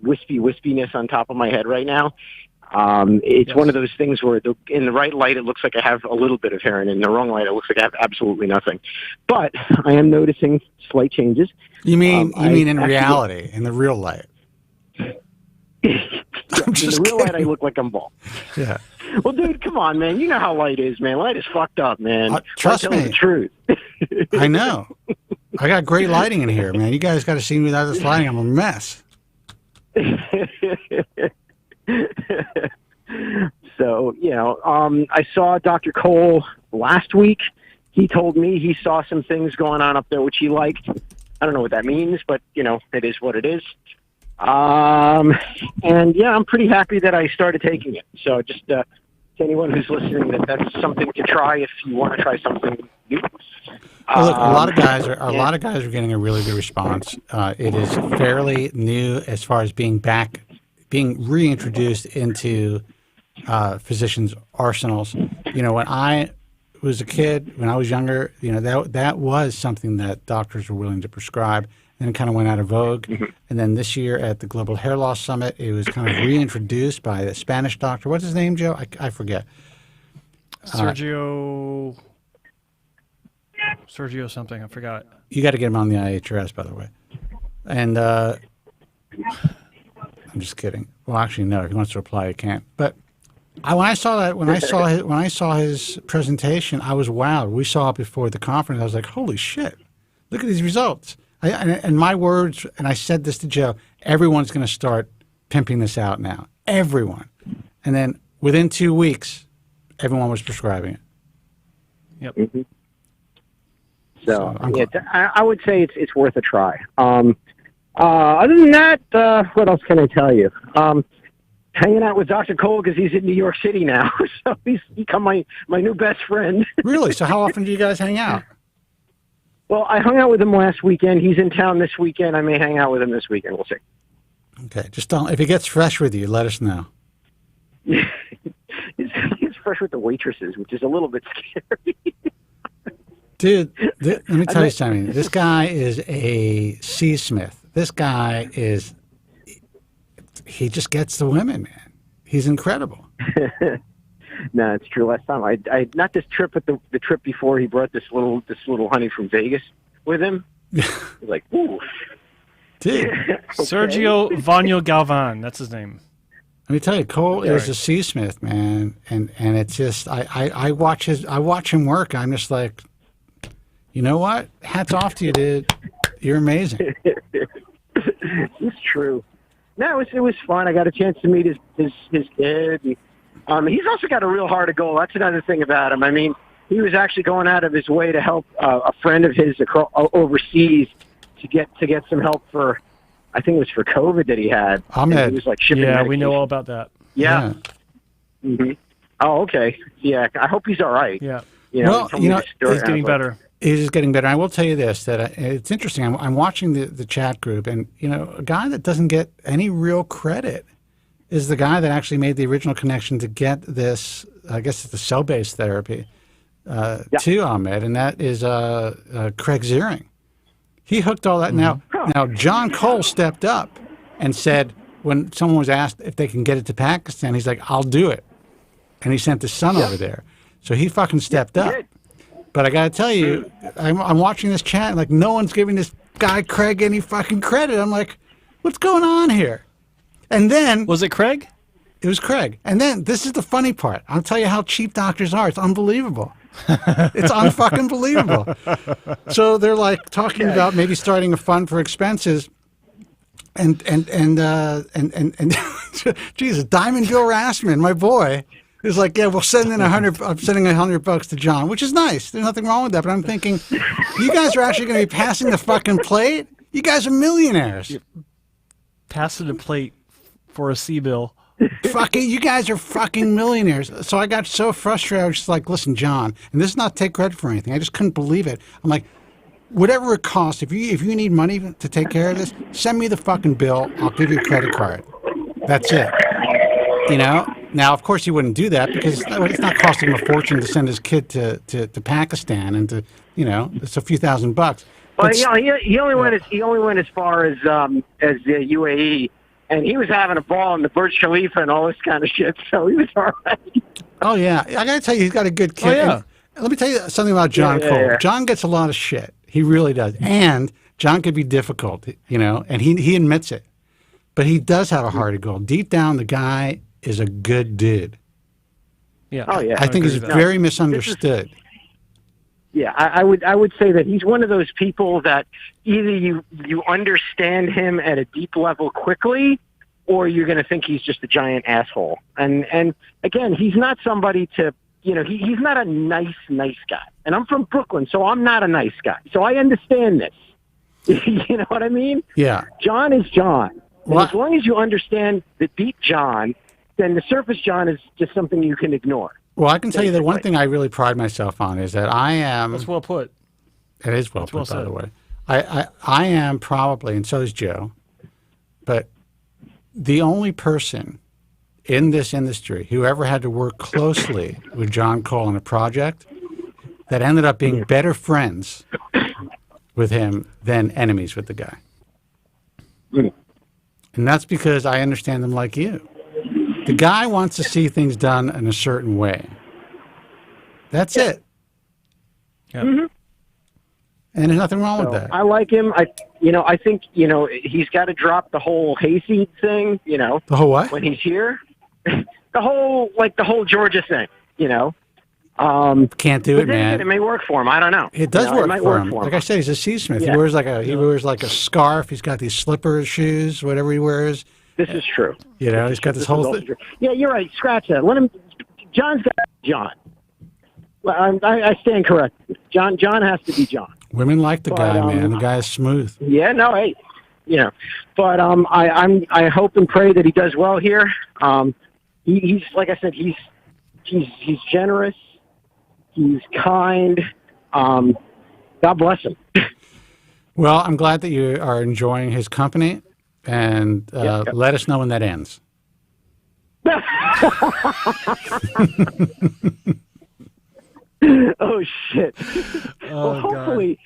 wispiness on top of my head right now. It's one of those things where in the right light, it looks like I have a little bit of hair, and in the wrong light, it looks like I have absolutely nothing. But I am noticing slight changes. You mean in reality, in the real light? In the real light, I look like I'm bald. Yeah. Well, dude, come on, man. You know how light is, man. Light is fucked up, man. Trust me. The truth. I know. I got great lighting in here, man. You guys got to see me without this lighting. I'm a mess. So, I saw Dr. Cole last week. He told me he saw some things going on up there which he liked. I don't know what that means, but, it is what it is. And I'm pretty happy that I started taking it. So just to anyone who's listening, that's something to try if you want to try something new. Well, look, a lot of guys are getting a really good response. It is fairly new as far as being reintroduced into physicians' arsenals. When I was a kid, when I was younger, that was something that doctors were willing to prescribe. And it kind of went out of vogue. Mm-hmm. And then this year at the Global Hair Loss Summit, it was kind of reintroduced by a Spanish doctor. What's his name, Joe? I forget. Sergio something. I forgot. You got to get him on the IHRS, by the way. And I'm just kidding. Well, actually, no. If he wants to apply, he can't. But when I saw his presentation, I was wowed. We saw it before the conference. I was like, holy shit! Look at these results. And my words, and I said this to Joe, everyone's going to start pimping this out now. Everyone. And then within 2 weeks, everyone was prescribing it. Yep. Mm-hmm. So I would say it's worth a try. Other than that, what else can I tell you? Hanging out with Dr. Cole because he's in New York City now. So he's become my new best friend. Really? So how often do you guys hang out? Well, I hung out with him last weekend. He's in town this weekend. I may hang out with him this weekend. We'll see. Okay. Just don't. If he gets fresh with you, let us know. He's fresh with the waitresses, which is a little bit scary. Dude, let me tell you something. This guy is a C-Smith. This guy he just gets the women, man. He's incredible. No, it's true. Last time I not this trip, but the trip before, he brought this little honey from Vegas with him. Like, ooh, dude. Okay. Sergio Vanyo Galvan, that's his name. Let me tell you, Cole is a C-Smith, man, and it's just I watch him work. I'm just like, you know what? Hats off to you, dude. You're amazing. It's true. No, it was fun. I got a chance to meet his kid. And, he's also got a real heart of gold. That's another thing about him. I mean, he was actually going out of his way to help a friend of his overseas to get some help for, I think it was for COVID that he had. Ahmed. He was like shipping Yeah, medication. we know all about that. Yeah. Mm-hmm. Oh, okay. Yeah, I hope he's all right. Yeah. Well, he's getting better. He's getting better. I will tell you this, that it's interesting. I'm watching the chat group, and, a guy that doesn't get any real credit is the guy that actually made the original connection to get this, I guess it's the cell-based therapy, to Ahmed, and that is Craig Ziering. He hooked all that. Mm-hmm. Now, John Cole stepped up and said, when someone was asked if they can get it to Pakistan, he's like, I'll do it. And he sent his son over there. So he fucking stepped up. But I got to tell you, I'm watching this chat, like, no one's giving this guy Craig any fucking credit. I'm like, what's going on here? And then... Was it Craig? It was Craig. And then, this is the funny part. I'll tell you how cheap doctors are. It's unbelievable. It's unfucking believable. So they're like talking about maybe starting a fund for expenses. Jesus, Diamond Bill Rassman, my boy, is like, yeah, we'll send in $100. I'm sending $100 to John, which is nice. There's nothing wrong with that. But I'm thinking, you guys are actually going to be passing the fucking plate. You guys are millionaires. Passing the plate for a C-bill. Fucking, you guys are fucking millionaires. So I got so frustrated. I was just like, listen, John, and this is not take credit for anything. I just couldn't believe it. I'm like, whatever it costs, if you need money to take care of this, send me the fucking bill. I'll give you a credit card. That's it. You know? Now, of course, he wouldn't do that because it's not costing him a fortune to send his kid to Pakistan and to, you know, it's a few $1,000s. Well, he only went as far as the UAE, and he was having a ball in the Burj Khalifa and all this kind of shit. So he was all right. Oh yeah, I got to tell you, he's got a good kid. Oh, yeah. And let me tell you something about John Cole. Yeah. John gets a lot of shit. He really does, and John could be difficult, you know, and he admits it. But he does have a heart of gold. Deep down, the guy is a good dude. Yeah. Oh yeah. I think he's very misunderstood. Yeah, I would say that he's one of those people that either you understand him at a deep level quickly, or you're going to think he's just a giant asshole. And again, he's not somebody to, you know, he's not a nice guy. And I'm from Brooklyn, so I'm not a nice guy. So I understand this. You know what I mean? Yeah. John is John. And as long as you understand the deep John, then the surface John is just something you can ignore. Well, I can tell you that one thing I really pride myself on is that I am... That's well put. It is well put, by the way. I am probably, and so is Joe, but the only person in this industry who ever had to work closely with John Cole on a project that ended up being better friends with him than enemies with the guy. And that's because I understand them like you. The guy wants to see things done in a certain way. That's it. Yep. Mm-hmm. And there's nothing wrong with that. I like him. I think, he's got to drop the whole hayseed thing, The whole what? when he's here. the whole Georgia thing, Can't do it, man. It may work for him. I don't know. It does work, it might for work him. for him. Like I said, he's a seasmith. Yeah. He wears like a scarf. He's got these slippers, shoes, whatever he wears. This is true. He's got this whole thing. Yeah, you're right. Scratch that. Let him. John's got John. I stand corrected. John has to be John. Women like the guy, man. The guy is smooth. Yeah, no, hey, but I hope and pray that he does well here. He's like I said, he's generous. He's kind. God bless him. Well, I'm glad that you are enjoying his company, and let us know when that ends. Oh shit! Well, hopefully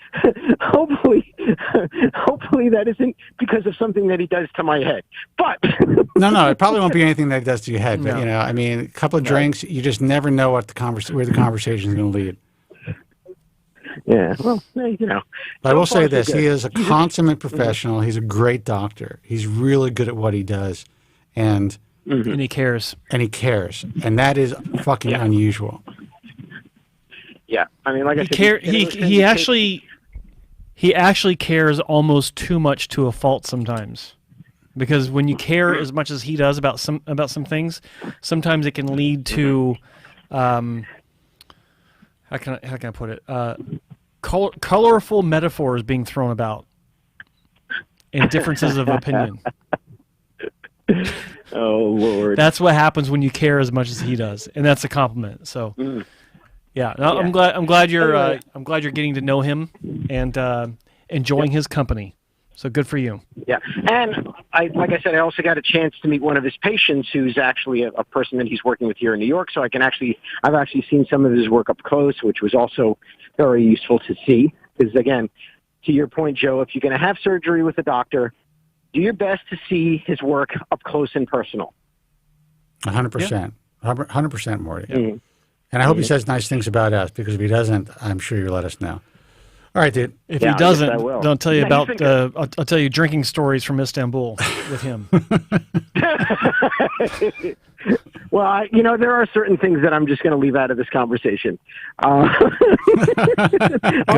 that isn't because of something that he does to my head. But no, it probably won't be anything that he does to your head. But a couple of drinks, you just never know what where the conversation is going to lead. Yeah, well, I will say this: he is a consummate professional. He's a great doctor. He's really good at what he does, and he cares. And that is fucking unusual. Yeah, I mean, like I said, he actually cares almost too much to a fault sometimes, because when you care as much as he does about some things, sometimes it can lead to, how can I put it, colorful metaphors being thrown about, and differences of opinion. Oh Lord, that's what happens when you care as much as he does, and that's a compliment. So. Yeah, no, I'm glad you're getting to know him and enjoying his company. So good for you. Yeah, and like I said, I also got a chance to meet one of his patients, who's actually a person that he's working with here in New York. So I've actually seen some of his work up close, which was also very useful to see. Because again, to your point, Joe, if you're going to have surgery with a doctor, do your best to see his work up close and personal. 100%, 100% more. Yeah. Mm-hmm. And I hope he says nice things about us, because if he doesn't, I'm sure you'll let us know. All right, dude. If he doesn't, I'll tell you about. I'll tell you drinking stories from Istanbul with him. Well, there are certain things that I'm just going to leave out of this conversation. Good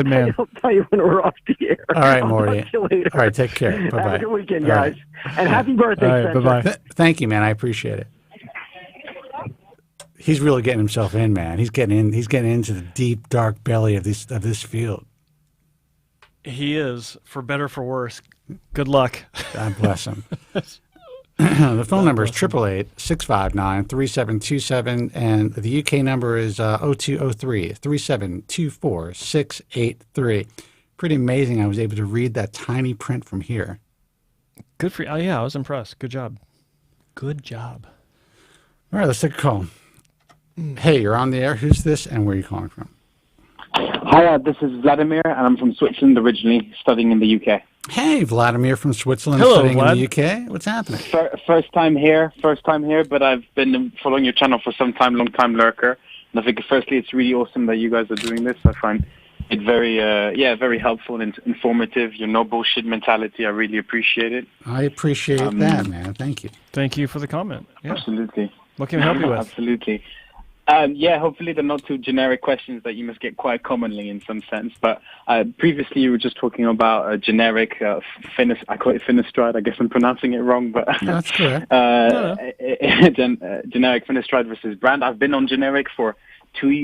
man. I'll tell you when we're off the air. All right, I'll Morty. talk to you later. All right, take care. Bye-bye. Have a good weekend, All guys. right. And happy birthday, All right, Spencer. bye-bye. Thank you, man. I appreciate it. He's really getting himself in, man. He's getting into the deep, dark belly of this field. He is, for better or for worse. Good luck. God bless him. The phone number is 888-659-3727, and the UK number is 0203-3724-683. Pretty amazing I was able to read that tiny print from here. Good for you. Oh, yeah, I was impressed. Good job. Good job. All right, let's take a call. Hey, you're on the air. Who's this, and where are you calling from? Hi, this is Vladimir, and I'm from Switzerland originally, studying in the UK. Hey, Vladimir from Switzerland, Hello, studying Vlad. in the UK. What's happening? First time here, but I've been following your channel for some time, long time lurker. And I think, firstly, it's really awesome that you guys are doing this. I find it very, very helpful and informative. Your no bullshit mentality, I really appreciate it. I appreciate that, man. Thank you. Thank you for the comment. Yeah. Absolutely. What can we help you with? Absolutely. Hopefully they're not too generic questions that you must get quite commonly in some sense. But previously you were just talking about a generic, I call it Finasteride. I guess I'm pronouncing it wrong, but that's correct. Generic Finasteride versus brand. I've been on generic for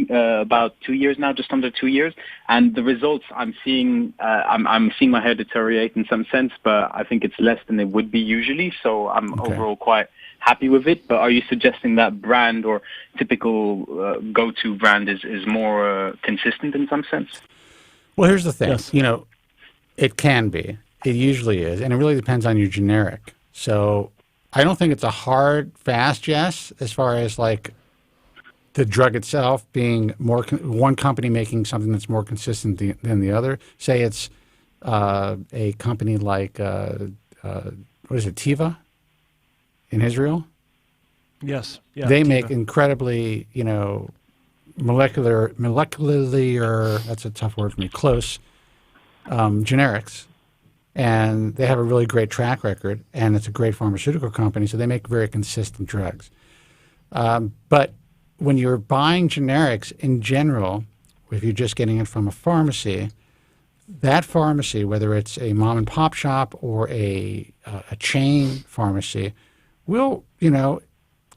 about 2 years now, just under 2 years, and the results I'm seeing, I'm seeing my hair deteriorate in some sense, but I think it's less than it would be usually. So I'm overall quite happy with it. But are you suggesting that brand or typical go-to brand is more consistent in some sense? Well, here's the thing. Yes. It can be. It usually is, and it really depends on your generic. So I don't think it's a hard, fast yes as far as like the drug itself being more one company making something that's more consistent than the other. Say it's a company like what is it, Teva in Israel? Yes. Yeah, they Teva. make incredibly, molecularly, or that's a tough word for me, close generics. And they have a really great track record, and it's a great pharmaceutical company, so they make very consistent drugs. But when you're buying generics in general, if you're just getting it from a pharmacy, that pharmacy, whether it's a mom and pop shop or a chain pharmacy, will,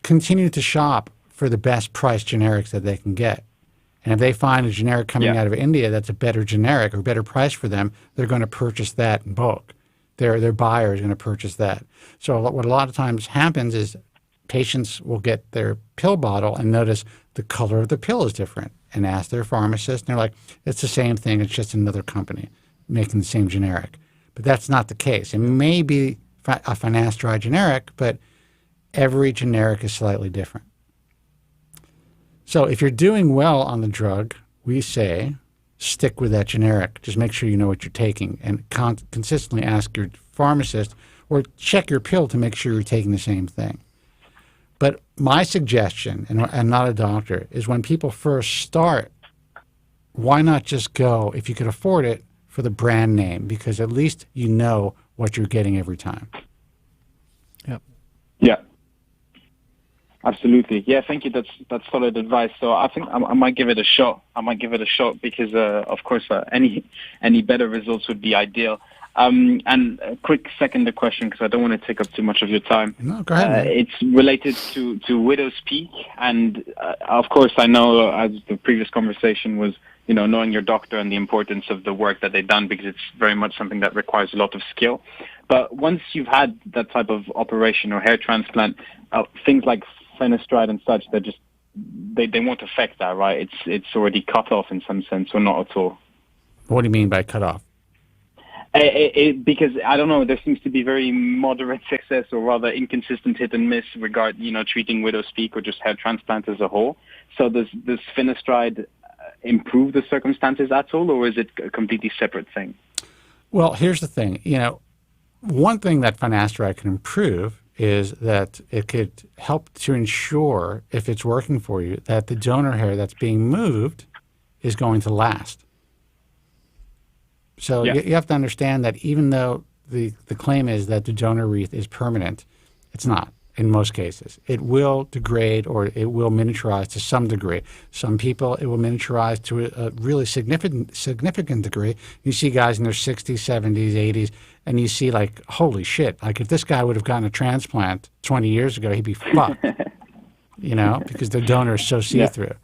continue to shop for the best price generics that they can get. And if they find a generic coming out of India that's a better generic or better price for them, they're going to purchase that in bulk. Their buyer is going to purchase that. So what a lot of times happens is patients will get their pill bottle and notice the color of the pill is different and ask their pharmacist, and they're like, it's the same thing, it's just another company making the same generic. But that's not the case. It may be a finasteride generic, but every generic is slightly different. So if you're doing well on the drug, we say stick with that generic. Just make sure you know what you're taking and consistently ask your pharmacist or check your pill to make sure you're taking the same thing. But my suggestion, and I'm not a doctor, is when people first start, why not just go, if you could afford it, for the brand name, because at least you know what you're getting every time. Yep. Yeah. Absolutely. Yeah, thank you. That's solid advice. So I think I might give it a shot. Because, of course, any better results would be ideal. And a quick second question, because I don't want to take up too much of your time. No, go ahead. It's related to widow's peak, and of course I know, as the previous conversation was, knowing your doctor and the importance of the work that they've done, because it's very much something that requires a lot of skill. But once you've had that type of operation or hair transplant, things like Finasteride and such, they won't affect that, right? It's already cut off in some sense, or not at all. What do you mean by cut off? Because I don't know, there seems to be very moderate success, or rather inconsistent hit and miss regard, treating widow's peak or just hair transplant as a whole. So does Finasteride improve the circumstances at all, or is it a completely separate thing? Well, here's the thing. One thing that Finasteride can improve is that it could help to ensure, if it's working for you, that the donor hair that's being moved is going to last. So you have to understand that even though the claim is that the donor wreath is permanent, it's not. in most cases. It will degrade or it will miniaturize to some degree. Some people, it will miniaturize to a really significant degree. You see guys in their 60s, 70s, 80s, and you see like, holy shit, like if this guy would have gotten a transplant 20 years ago, he'd be fucked, you know, because the donor is so see-through. Yeah.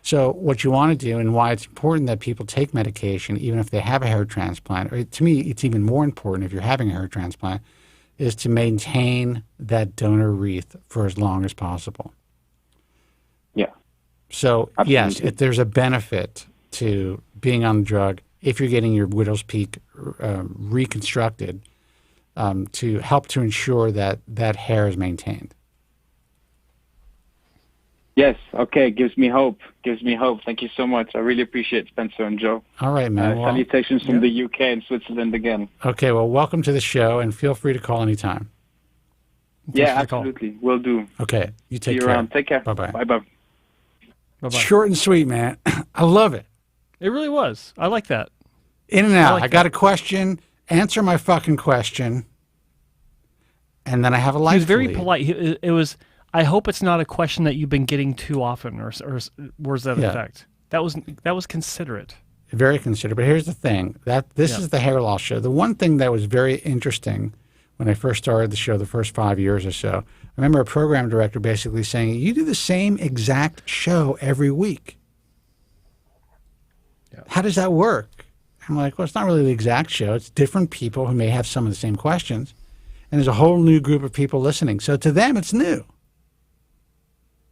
So what you want to do and why it's important that people take medication, even if they have a hair transplant, or to me, it's even more important if you're having a hair transplant, is to maintain that donor wreath for as long as possible. Yeah. So, absolutely. Yes, if there's a benefit to being on the drug, if you're getting your widow's peak reconstructed, to help to ensure that that hair is maintained. Yes. Okay. Gives me hope. Thank you so much. I really appreciate Spencer and Joe. All right, man. Salutations from the UK and Switzerland again. Okay. Well, welcome to the show, and feel free to call anytime. Yeah, absolutely. Will do. Okay. You take See you care. around. Take care. Bye-bye. Bye-bye. Bye-bye. Short and sweet, man. I love it. It really was. I like that. In and out. I got a question. Answer my fucking question. And then I have a life. He was very to lead. polite. It was. I hope it's not a question that you've been getting too often, or words to that effect. That was considerate. Very considerate. But here's the thing: this is the hair loss show. The one thing that was very interesting when I first started the show, the first 5 years or so, I remember a program director basically saying, "You do the same exact show every week. Yeah. How does that work?" I'm like, "Well, it's not really the exact show. It's different people who may have some of the same questions, and there's a whole new group of people listening. So to them, it's new."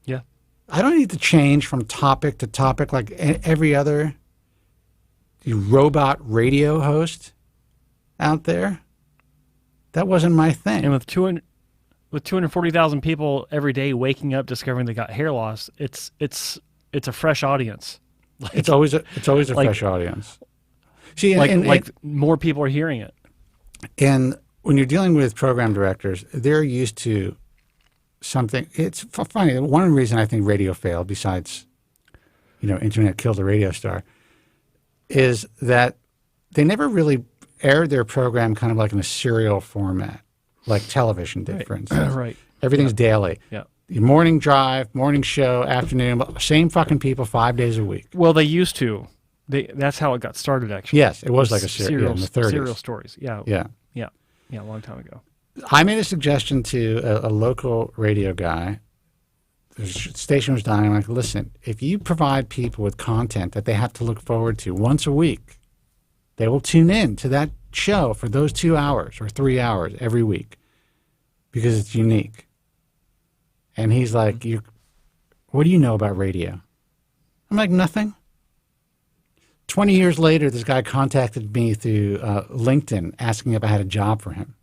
Yeah. I don't need to change from topic to topic like every other robot radio host out there. That wasn't my thing. And with 240,000 people every day waking up discovering they got hair loss, it's a fresh audience. Like, it's always a fresh audience. See, like more people are hearing it. And when you're dealing with program directors, they're used to something. It's funny. One reason I think radio failed, besides, internet killed the radio star, is that they never really aired their program kind of like in a serial format, like television did, for instance. Right. Everything's daily. Yeah. The morning drive, morning show, afternoon, same fucking people 5 days a week. Well, they used to. That's how it got started, actually. Yes, it was like a serial in the 30s. Serial stories. Yeah. Yeah. Yeah. Yeah, a long time ago. I made a suggestion to a local radio guy. The station was dying. I'm like, listen, if you provide people with content that they have to look forward to once a week, they will tune in to that show for those 2 hours or 3 hours every week because it's unique. And he's like, what do you know about radio? I'm like, nothing. 20 years later, this guy contacted me through LinkedIn asking if I had a job for him.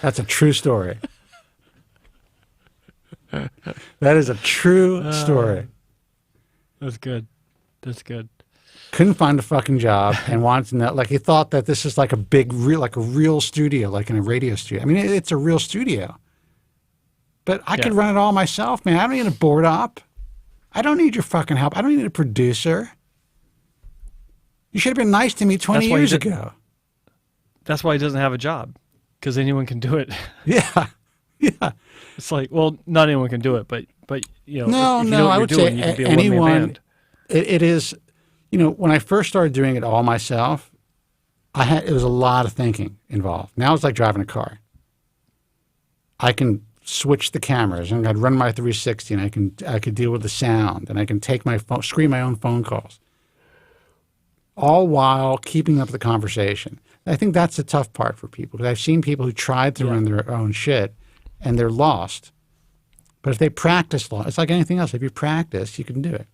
That's a true story. That is a true story. That's good. That's good. Couldn't find a fucking job and wanted to know, like he thought that this is like a big, like a real studio, like in a radio studio. I mean, it's a real studio. But I could run it all myself, man. I don't need a board op. I don't need your fucking help. I don't need a producer. You should have been nice to me 20 years ago. That's why he doesn't have a job, because anyone can do it. Yeah. Yeah. It's like, well, not anyone can do it, but No, I would say anyone. It is, when I first started doing it all myself, it was a lot of thinking involved. Now it's like driving a car. I can switch the cameras and I'd run my 360 and I could deal with the sound and I can take my phone, screen my own phone calls, all while keeping up the conversation. I think that's the tough part for people, because I've seen people who tried to run their own shit and they're lost. But if they practice law, it's like anything else. If you practice, you can do it.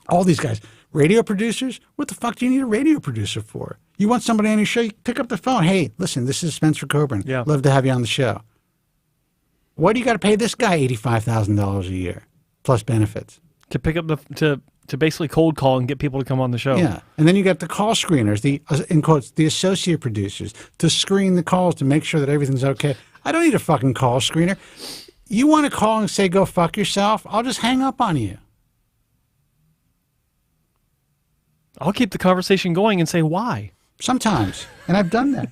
All these guys, radio producers, what the fuck do you need a radio producer for? You want somebody on your show, you pick up the phone. Hey, listen, this is Spencer Kobren. Yeah. Love to have you on the show. Why do you got to pay this guy $85,000 a year plus benefits? To pick up to basically cold call and get people to come on the show. Yeah. And then you got the call screeners, in quotes, the associate producers to screen the calls to make sure that everything's okay. I don't need a fucking call screener. You want to call and say, go fuck yourself? I'll just hang up on you. I'll keep the conversation going and say why. Sometimes. And I've done that.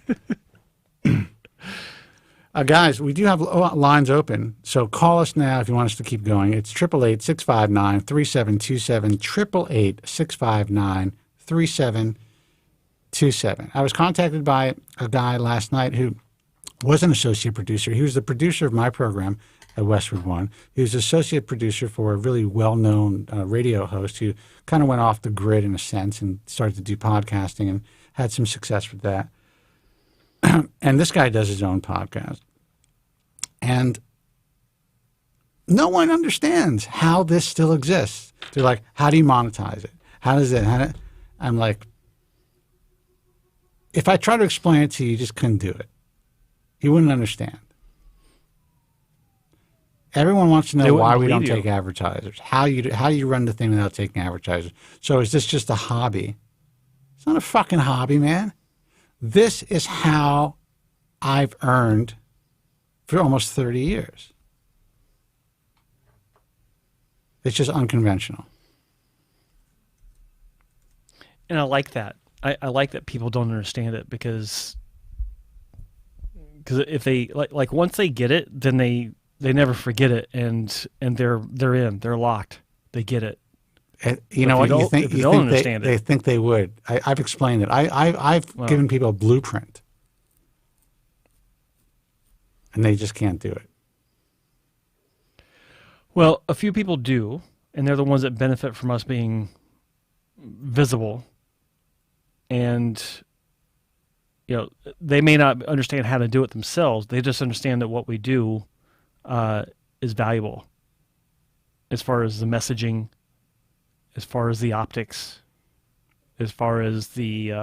Guys, we do have lines open, so call us now if you want us to keep going. It's 888-659-3727, 888-659-3727. I was contacted by a guy last night who was an associate producer. He was the producer of my program at Westwood One. He was associate producer for a really well-known radio host who kind of went off the grid in a sense and started to do podcasting and had some success with that. And this guy does his own podcast. And no one understands how this still exists. They're like, how do you monetize it? How does it? I'm like, if I try to explain it to you, you just couldn't do it. You wouldn't understand. Everyone wants to know why we don't take advertisers. How you run the thing without taking advertisers. So is this just a hobby? It's not a fucking hobby, man. This is how I've earned for almost 30 years. It's just unconventional. And I like that. I like that people don't understand it because if they like once they get it, then they never forget it, and they're locked. They get it. And you know what? You think they think they would. I've explained it. I've given people a blueprint, and they just can't do it. Well, a few people do, and they're the ones that benefit from us being visible. And they may not understand how to do it themselves. They just understand that what we do is valuable, as far as the messaging, as far as the optics, as far as the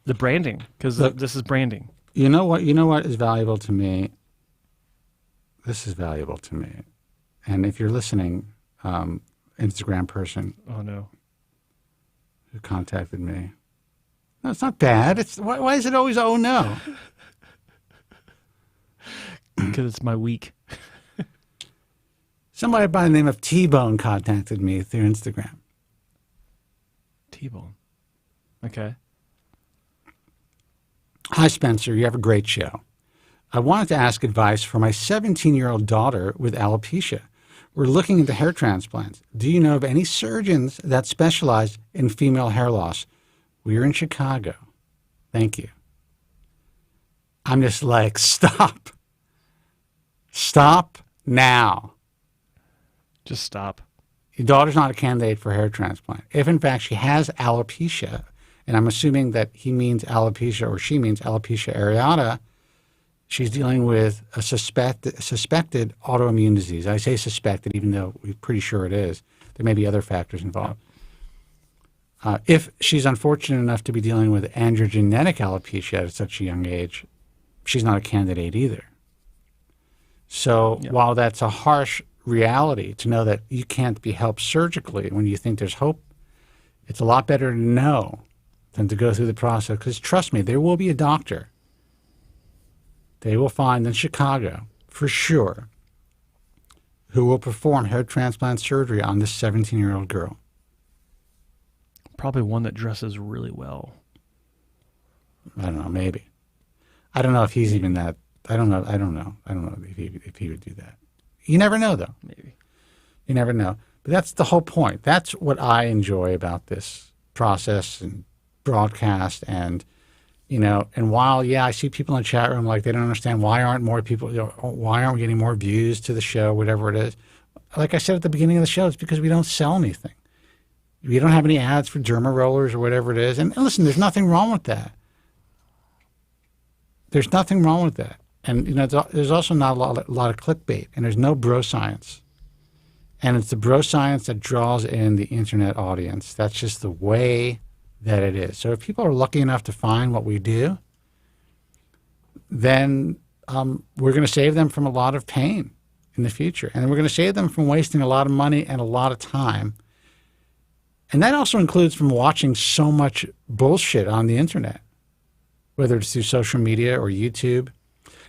branding, because this is branding. You know what is valuable to me? This is valuable to me. And if you're listening, Instagram person. Oh, no. Who contacted me. No, it's not bad. Why is it always, oh, no? Because it's my week. Somebody by the name of T-Bone contacted me through Instagram. T-Bone. Okay. Hi, Spencer. You have a great show. I wanted to ask advice for my 17-year-old daughter with alopecia. We're looking into hair transplants. Do you know of any surgeons that specialize in female hair loss? We're in Chicago. Thank you. I'm just like, stop. Stop now. Just stop. Your daughter's not a candidate for hair transplant. If, in fact, she has alopecia, and I'm assuming that he means alopecia or she means alopecia areata, she's dealing with a suspected autoimmune disease. I say suspected, even though we're pretty sure it is. There may be other factors involved. If she's unfortunate enough to be dealing with androgenetic alopecia at such a young age, she's not a candidate either. So while that's a harsh reality to know that you can't be helped surgically when you think there's hope, it's a lot better to know than to go through the process. Because trust me, there will be a doctor they will find in Chicago, for sure, who will perform hair transplant surgery on this 17-year-old girl. Probably one that dresses really well. I don't know, maybe. I don't know if he's even that. I don't know if he would do that. You never know, though. Maybe. You never know. But that's the whole point. That's what I enjoy about this process and broadcast. And, and while, I see people in the chat room like they don't understand why aren't more people, why aren't we getting more views to the show, whatever it is. Like I said at the beginning of the show, it's because we don't sell anything. We don't have any ads for derma rollers or whatever it is. And listen, there's nothing wrong with that. There's nothing wrong with that. And there's also not a lot of clickbait, and there's no bro science. And it's the bro science that draws in the internet audience. That's just the way that it is. So if people are lucky enough to find what we do, then we're going to save them from a lot of pain in the future. And we're going to save them from wasting a lot of money and a lot of time. And that also includes from watching so much bullshit on the internet, whether it's through social media or YouTube.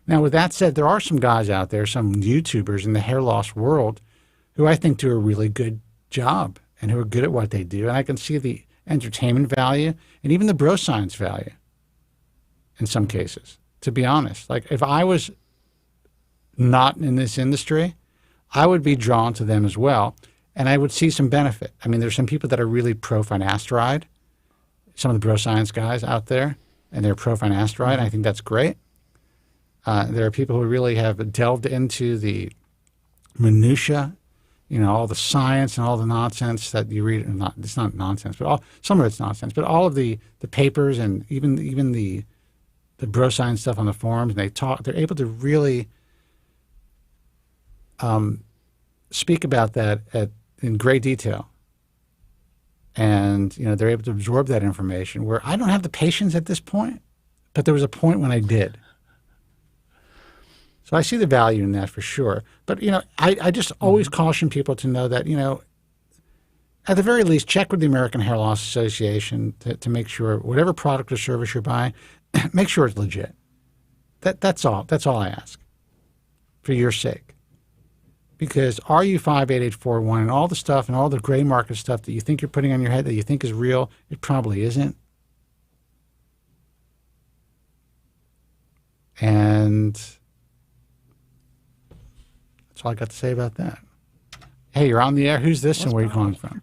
Now, with that said, there are some guys out there, some YouTubers in the hair loss world, who I think do a really good job and who are good at what they do. And I can see the entertainment value and even the bro science value in some cases to be honest. Like, if I was not in this industry, I would be drawn to them as well, and I would see some benefit. I mean, there's some people that are really pro-finasteride, some of the bro science guys out there, and they're pro-finasteride, and I think that's great. There are people who really have delved into the minutia, you know, all the science and all the nonsense that you read. It's not nonsense, but some of it's nonsense. But all of the papers and even the bro science stuff on the forums, and they're able to really speak about that in great detail. And, you know, they're able to absorb that information, where I don't have the patience at this point, but there was a point when I did. So I see the value in that for sure. But, you know, I just always caution people to know that, you know, at the very least, check with the American Hair Loss Association to make sure whatever product or service you're buying, make sure it's legit. That's all. That's all I ask, for your sake. Because RU58841 and all the stuff and all the gray market stuff that you think you're putting on your head that you think is real, it probably isn't. And that's all I got to say about that. Hey, you're on the air. Who's this and where are you calling from?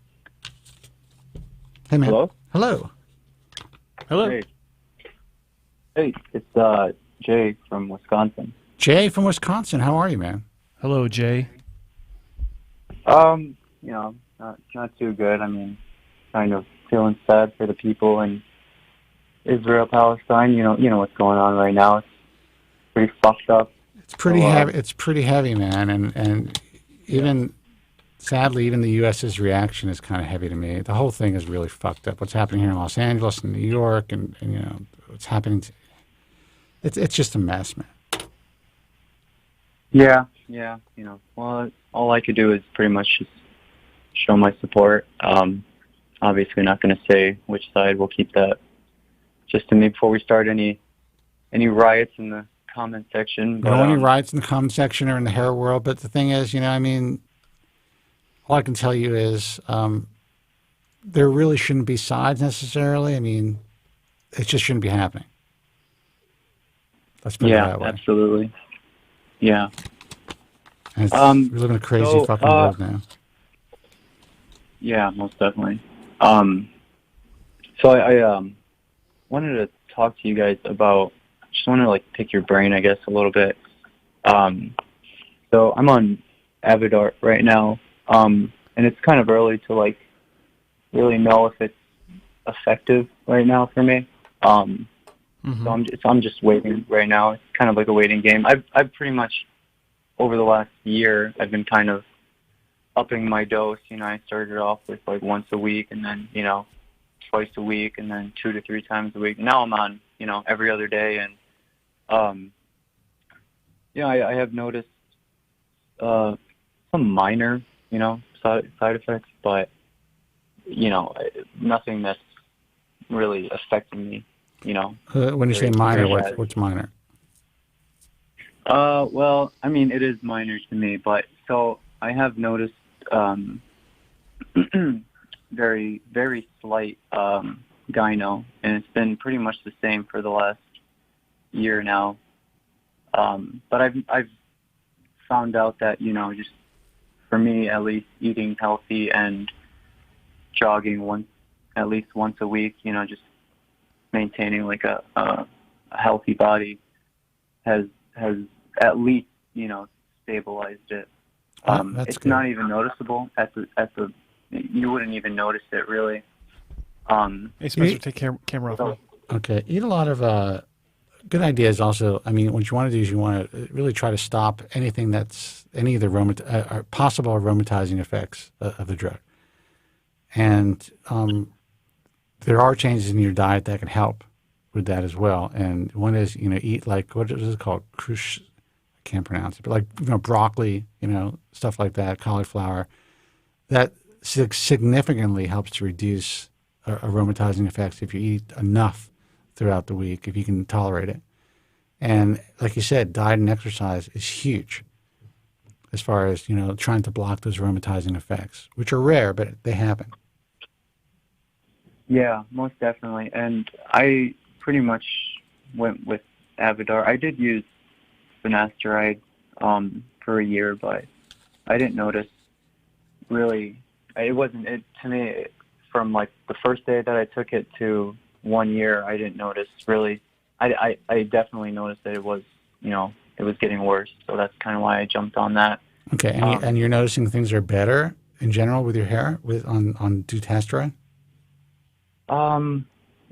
Hey, man. Hello? Hello. Hello. Hey, it's Jay from Wisconsin. Jay from Wisconsin. How are you, man? Hello, Jay. You know, not too good. I mean, kind of feeling sad for the people in Israel, Palestine. You know what's going on right now. It's pretty fucked up. It's pretty heavy. It's pretty heavy, man. And even sadly, even the U.S.'s reaction is kind of heavy to me. The whole thing is really fucked up. What's happening here in Los Angeles and New York, and you know what's happening. It's just a mess, man. Yeah. You know, well, all I could do is pretty much just show my support. Obviously, not going to say which side. We'll keep that just to me before we start any riots in the comment section. But, no any riots in the comment section or in the hair world. But the thing is, you know, I mean, all I can tell you is there really shouldn't be sides necessarily. I mean, it just shouldn't be happening. Let's put it that way. Absolutely. Yeah. And we live in a crazy fucking world now. Yeah, most definitely. So I wanted to talk to you guys about, just want to like pick your brain, I guess, a little bit. So I'm on Avidart right now, and it's kind of early to like really know if it's effective right now for me. So I'm just waiting right now. It's kind of like a waiting game. I've pretty much over the last year I've been kind of upping my dose. You know, I started off with like once a week, and then you know twice a week, and then 2 to 3 times a week. Now I'm on every other day, and I have noticed some minor side effects, but nothing that's really affecting me. When you say minor, what's minor? Well, I mean, it is minor to me, but so I have noticed very, very slight gyno, and it's been pretty much the same for the last year now. But I've found out that just for me at least, eating healthy and jogging at least once a week, just maintaining like a healthy body has at least stabilized it. It's good. Not even noticeable at the you wouldn't even notice it really. Hey Spencer, take camera off. Okay, eat a lot of good ideas. Also, I mean, what you want to do is you want to really try to stop anything that's any of the possible aromatizing effects of the drug. And there are changes in your diet that can help with that as well. And one is, eat like, what is it called? Crush, I can't pronounce it, but like, broccoli, stuff like that, cauliflower. That significantly helps to reduce aromatizing effects if you eat enough throughout the week, if you can tolerate it. And like you said, diet and exercise is huge as far as, trying to block those aromatizing effects, which are rare, but they happen. Yeah, most definitely. And I pretty much went with Avidar. I did use Finasteride for a year, but I didn't notice really. It wasn't it to me from like the first day that I took it to 1 year. I didn't notice really. I definitely noticed that it was it was getting worse. So that's kind of why I jumped on that. Okay, and you're noticing things are better in general with your hair on dutasteride?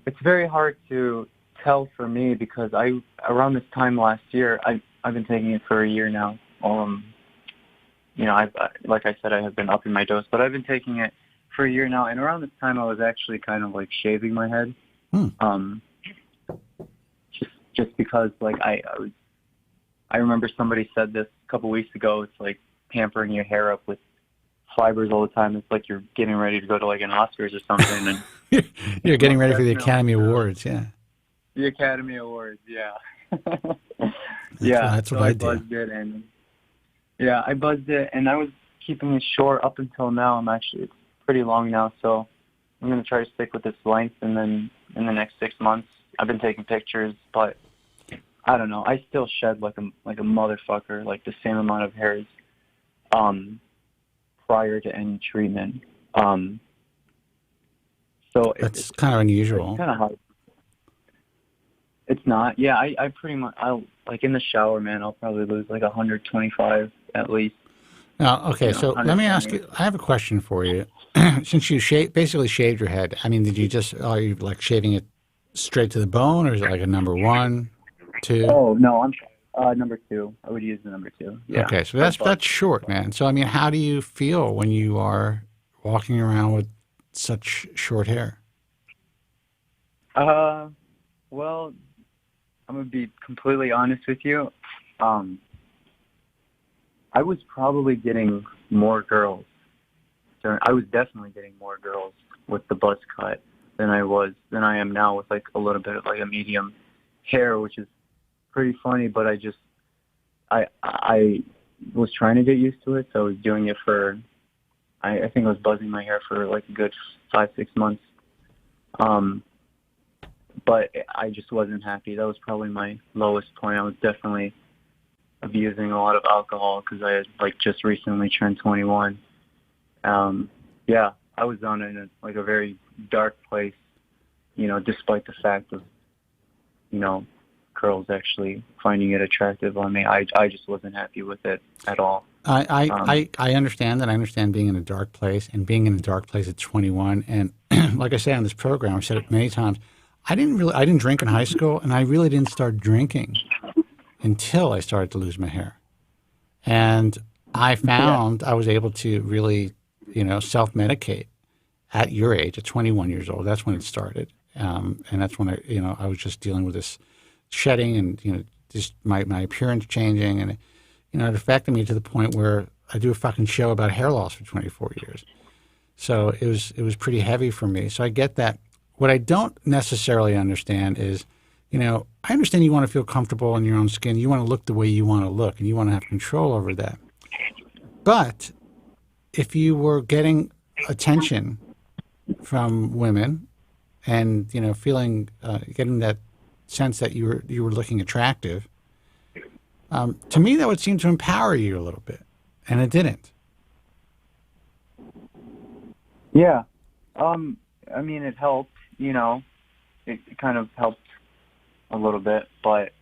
It's very hard to tell for me because around this time last year I've been taking it for a year now. I've like I said, I have been upping my dose, but I've been taking it for a year now. And around this time, I was actually kind of like shaving my head, just because like I remember somebody said this a couple weeks ago. It's like pampering your hair up with fibers all the time. It's like you're getting ready to go to like an Oscars or something. And you're getting ready for the Academy Awards, yeah. The Academy Awards, yeah. That's what I do. Buzzed it I buzzed it, and I was keeping it short up until now. It's pretty long now, so I'm going to try to stick with this length, and then in the next 6 months, I've been taking pictures, but I don't know. I still shed like a motherfucker, like the same amount of hairs prior to any treatment. So it's kind of unusual. It's kind of hard. It's not. Yeah, I pretty much, I'll like in the shower, man, I'll probably lose like 125 at least. Now, okay, so let me ask you, I have a question for you. Since you basically shaved your head, I mean, are you like shaving it straight to the bone, or is it like a number 1, 2? Oh, no, I'm number 2. I would use the number 2. Yeah. Okay, so that's short, man. So, I mean, how do you feel when you are walking around with such short hair? Well, I'm going to be completely honest with you. I was probably getting more girls. I was definitely getting more girls with the buzz cut than I am now with like a little bit of like a medium hair, which is pretty funny. But I was trying to get used to it, so I was doing it for. I think I was buzzing my hair for like a good 5-6 months. But I just wasn't happy. That was probably my lowest point. I was definitely abusing a lot of alcohol because I had like just recently turned 21. Yeah, I was on in a very dark place, despite the fact of, girls actually finding it attractive on me. I just wasn't happy with it at all. I understand that. I understand being in a dark place and being in a dark place at 21. And like I say on this program, I've said it many times, I didn't drink in high school, and I really didn't start drinking until I started to lose my hair. And I found I was able to really, self-medicate at your age, at 21 years old. That's when it started. And that's when I was just dealing with this shedding and, just my appearance changing. And, it affected me to the point where I do a fucking show about hair loss for 24 years. So it was pretty heavy for me. So I get that. What I don't necessarily understand is, I understand you want to feel comfortable in your own skin. You want to look the way you want to look, and you want to have control over that. But if you were getting attention from women and, feeling, getting that sense that you were looking attractive, to me that would seem to empower you a little bit, and it didn't. Yeah. I mean, it helped, it kind of helped a little bit, but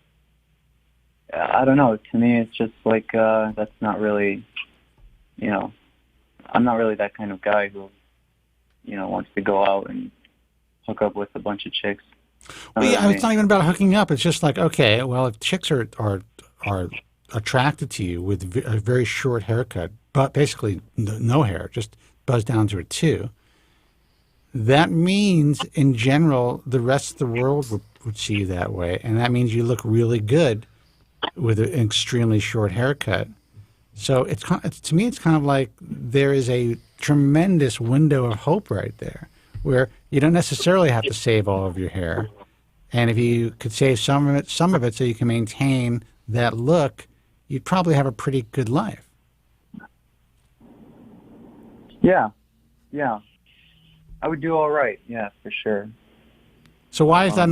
I don't know. To me, it's just like, that's not really, I'm not really that kind of guy who, wants to go out and hook up with a bunch of chicks. Well, yeah, it's not even about hooking up. It's just like, okay, well, if chicks are attracted to you with a very short haircut, but basically no hair, just buzzed down to a 2, that means, in general, the rest of the world would see you that way, and that means you look really good with an extremely short haircut. So to me, it's kind of like there is a tremendous window of hope right there, where you don't necessarily have to save all of your hair, and if you could save some of it, so you can maintain that look, you'd probably have a pretty good life. Yeah. I would do all right. Yeah, for sure. So why is that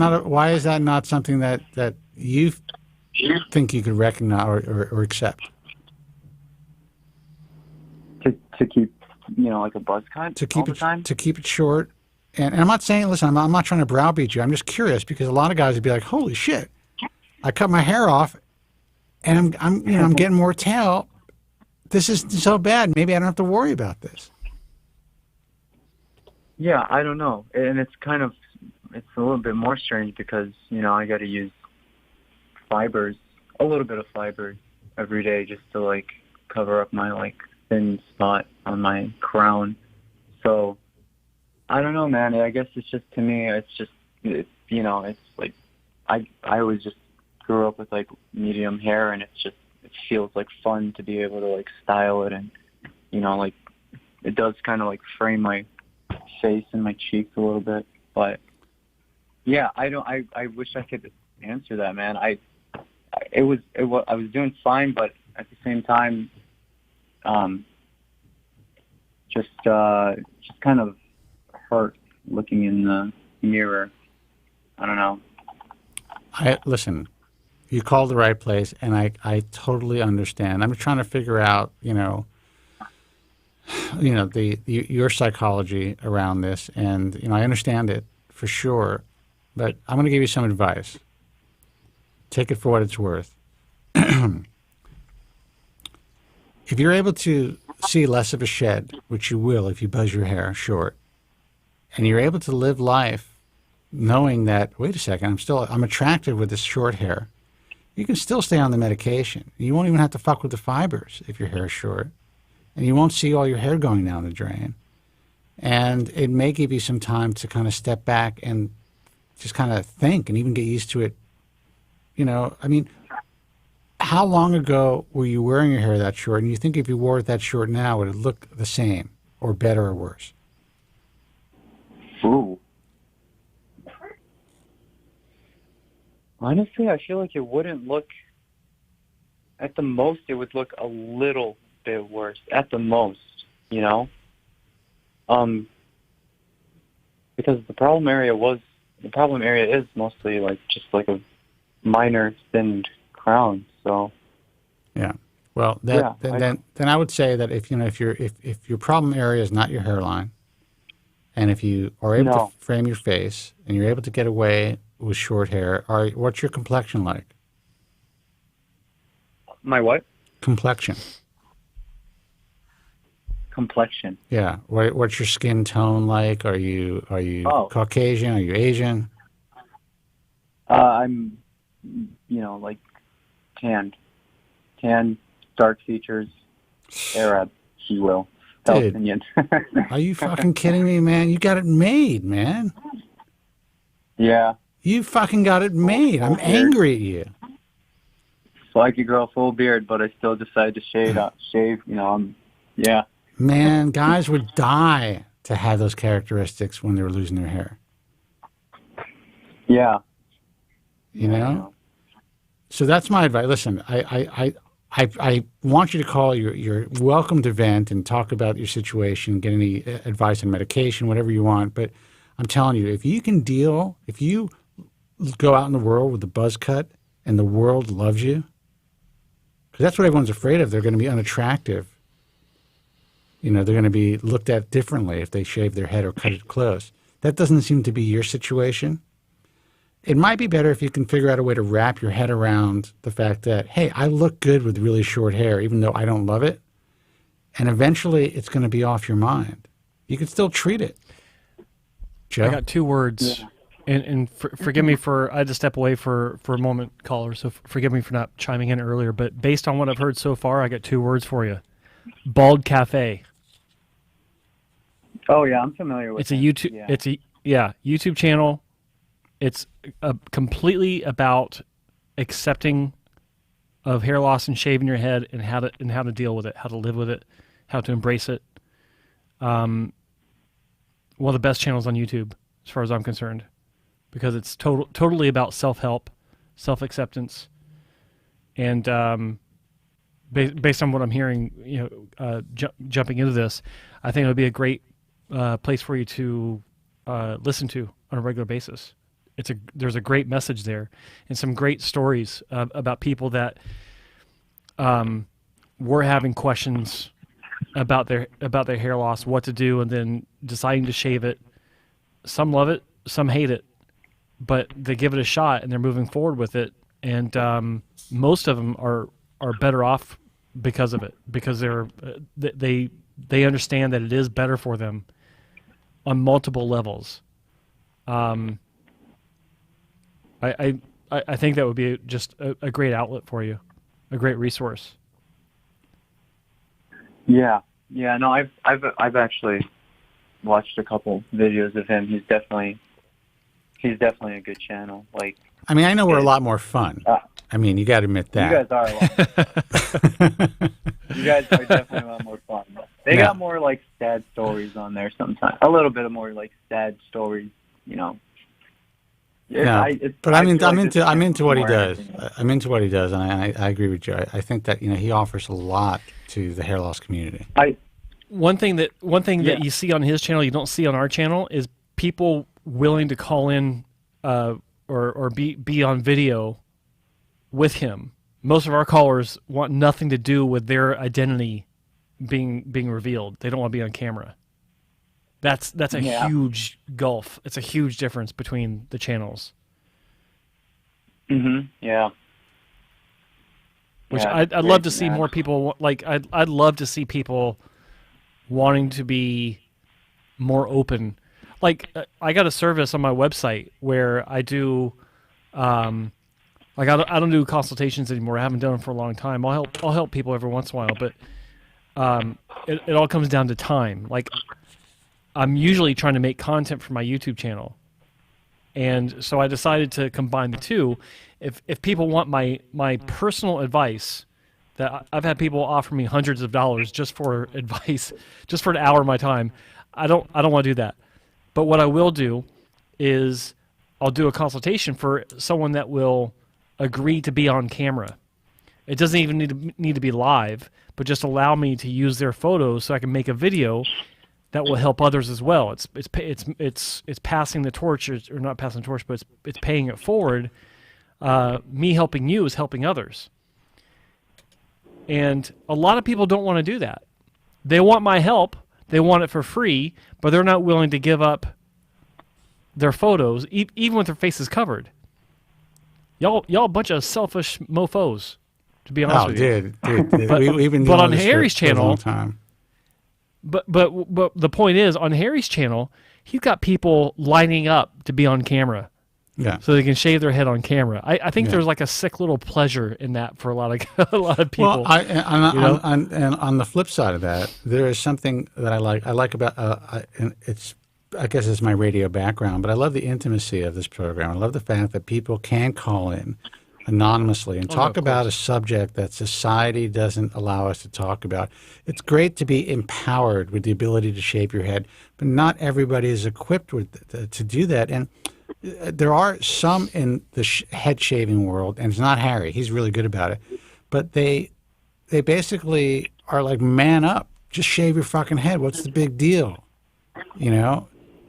not something that you think you could recognize or accept? To keep, like a buzz cut all the time? To keep it short. And I'm not saying, listen, I'm not trying to browbeat you. I'm just curious because a lot of guys would be like, holy shit, I cut my hair off and I'm getting more tail. This is so bad. Maybe I don't have to worry about this. Yeah, I don't know. And it's a little bit more strange because, I got to use a little bit of fibers every day just to like cover up my like thin spot on my crown. So I don't know, man. I guess it's just, to me, it's like I always just grew up with like medium hair, and it feels like fun to be able to like style it, and like it does kind of like frame my face and my cheeks a little bit. But yeah, I wish I could answer that, man. I was doing fine, but at the same time, just kind of hurt looking in the mirror. I don't know. Listen, you called the right place, and I totally understand. I'm trying to figure out, your psychology around this, and I understand it for sure. But I'm going to give you some advice. Take it for what it's worth. If you're able to see less of a shed, which you will if you buzz your hair short, and you're able to live life knowing that, wait a second, I'm attracted with this short hair, you can still stay on the medication. You won't even have to fuck with the fibers if your hair is short. And you won't see all your hair going down the drain. And it may give you some time to kind of step back and just kind of think and even get used to it. How long ago were you wearing your hair that short? And you think if you wore it that short now, would it look the same or better or worse? Ooh. Honestly, I feel like it wouldn't look, at the most, it would look a little bit worse. At the most, because the problem area is mostly like just like a minor thinned crown. So yeah. Well, then I would say that if your problem area is not your hairline, and if you are able to frame your face and you're able to get away with short hair, what's your complexion like? My what? Complexion. Complexion. Yeah. What's your skin tone like? Are you Caucasian? Are you Asian? I'm, like tan, dark features, Arab, if you will. Dude, are you fucking kidding me, man? You got it made, man. Yeah. You fucking got it made. I'm angry at you. So I could grow a full beard, but I still decide to shave. Yeah. Man, guys would die to have those characteristics when they were losing their hair. Yeah. So that's my advice. Listen, I want you to call. You're welcome to vent and talk about your situation, get any advice on medication, whatever you want. But I'm telling you, if you go out in the world with a buzz cut and the world loves you, because that's what everyone's afraid of. They're going to be unattractive. They're going to be looked at differently if they shave their head or cut it close. That doesn't seem to be your situation. It might be better if you can figure out a way to wrap your head around the fact that, hey, I look good with really short hair, even though I don't love it. And eventually it's going to be off your mind. You can still treat it. Joe? I got two words. Yeah. And forgive me I had to step away for a moment, caller, so forgive me for not chiming in earlier. But based on what I've heard so far, I got two words for you. Bald Cafe. Oh, yeah, I'm familiar with it. It's a YouTube, YouTube channel. It's completely about accepting of hair loss and shaving your head and how to deal with it, how to live with it, how to embrace it. One of the best channels on YouTube, as far as I'm concerned, because it's totally about self-help, self-acceptance, and based on what I'm hearing, jumping into this, I think it would be a great place for you to listen to on a regular basis. there's a great message there, and some great stories about people that were having questions about their hair loss, what to do, and then deciding to shave it. Some love it, some hate it, but they give it a shot and they're moving forward with it. And most of them are better off because of it, because they understand that it is better for them on multiple levels. I think that would be just a great outlet for you, a great resource. Yeah. No, I've actually watched a couple videos of him. He's definitely a good channel. Like, I mean, I know we're a lot more fun. I mean, you got to admit that. You guys are a lot. You guys are definitely a lot more fun. They got more like sad stories on there sometimes. A little bit of more like sad stories, you know. But I'm into what he does. I'm into what he does, and I agree with you. I think that he offers a lot to the hair loss community. One thing that you see on his channel you don't see on our channel is people willing to call in or be on video with him. Most of our callers want nothing to do with their identity being revealed. They don't want to be on camera. That's a huge gulf. It's a huge difference between the channels. Mm-hmm. Yeah. Which I'd love to see more people like. I'd love to see people wanting to be more open. Like I got a service on my website where I do. Like I don't do consultations anymore. I haven't done them for a long time. I'll help people every once in a while, but it all comes down to time. Like I'm usually trying to make content for my YouTube channel, and so I decided to combine the two. If people want my personal advice, that I've had people offer me hundreds of dollars just for advice, just for an hour of my time. I don't want to do that. But what I will do is I'll do a consultation for someone that will agree to be on camera. It doesn't even need to be live, but just allow me to use their photos so I can make a video that will help others as well. It's passing the torch, or not passing the torch, but it's paying it forward. Me helping you is helping others. And a lot of people don't want to do that. They want my help. They want it for free, but they're not willing to give up their photos, even with their faces covered. Y'all a bunch of selfish mofos, to be honest with you. Dude. We've been but doing on this Harry's for a channel, long time. But the point is, on Harry's channel, he's got people lining up to be on camera. Yeah. So they can shave their head on camera. I think there's like a sick little pleasure in that for a lot of people. Well, and on the flip side of that, there is something that I like. I like about and I guess it's my radio background, but I love the intimacy of this program. I love the fact that people can call in anonymously and talk about a subject that society doesn't allow us to talk about. It's great to be empowered with the ability to shave your head, but not everybody is equipped with to do that. And there are some in the head shaving world, and it's not Harry. He's really good about it. But they basically are like, man up. Just shave your fucking head. What's the big deal?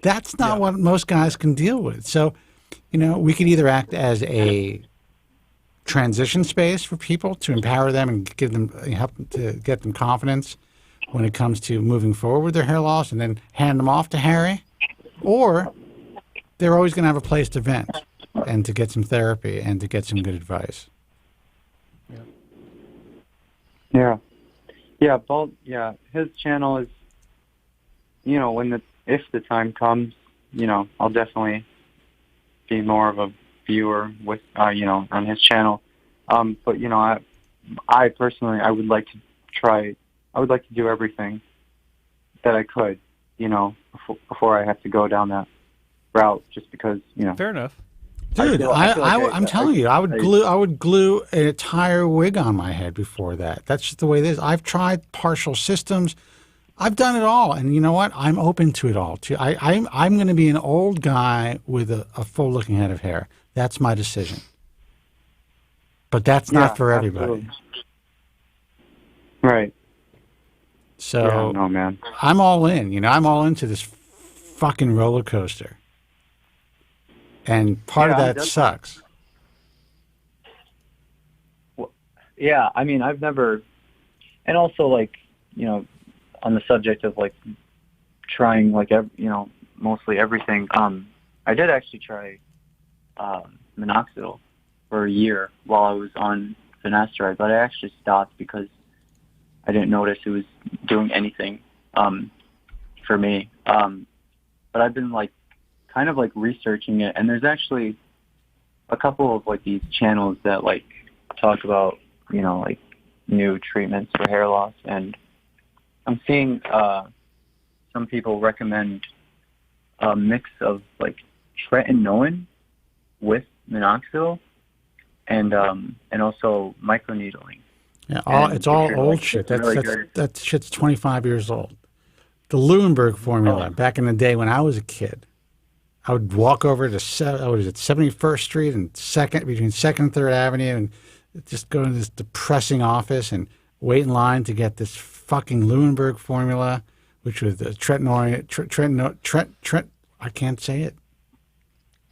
That's not what most guys can deal with. So, we could either act as a transition space for people to empower them and help them to get them confidence when it comes to moving forward with their hair loss, and then hand them off to Harry, or they're always going to have a place to vent and to get some therapy and to get some good advice. Yeah. His channel is, if the time comes, I'll definitely be more of a viewer with, on his channel. But I personally, I would like to do everything that I could, before I have to go down that route, just because, Fair enough. Dude, I'm telling you, I would glue an entire wig on my head before that. That's just the way it is. I've tried partial systems. I've done it all, and you know what? I'm open to it all. I'm going to be an old guy with a full-looking head of hair. That's my decision. But that's not for everybody. Absolutely. Right. So, no, man. I'm all in. I'm all into this fucking roller coaster. And part of Yeah, that that's- sucks. Yeah, I mean, I've never, and also like, you know, on the subject of like trying like, mostly everything. I did actually try minoxidil for a year while I was on Finasteride, but I actually stopped because I didn't notice it was doing anything for me. But I've been like kind of like researching it, and there's actually a couple of like these channels that like talk about, you know, like new treatments for hair loss, and I'm seeing some people recommend a mix of like tretinoin with minoxidil and also microneedling. Yeah, it's all old shit. That shit's 25 years old. The Leuenberg formula, back in the day when I was a kid, I would walk over to 71st Street and between 2nd and 3rd Avenue and just go to this depressing office and wait in line to get this fucking Leuenberg formula, which was the tretinoin, I can't say it.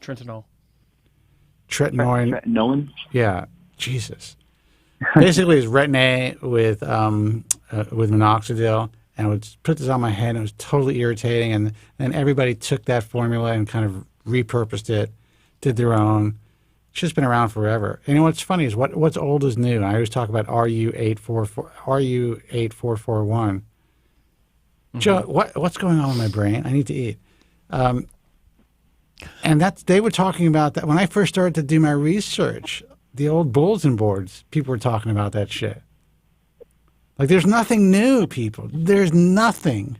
Trentinol. Tretinoin? Yeah, Jesus. Basically, it's Retin-A with minoxidil, and I would put this on my head, and it was totally irritating, and then everybody took that formula and kind of repurposed it, did their own. It's just been around forever. And you know what's funny is what's old is new. I always talk about RU8441. Joe, what's going on with my brain? I need to eat. And they were talking about that when I first started to do my research. The old bulletin boards, people were talking about that shit. Like, there's nothing new, people. There's nothing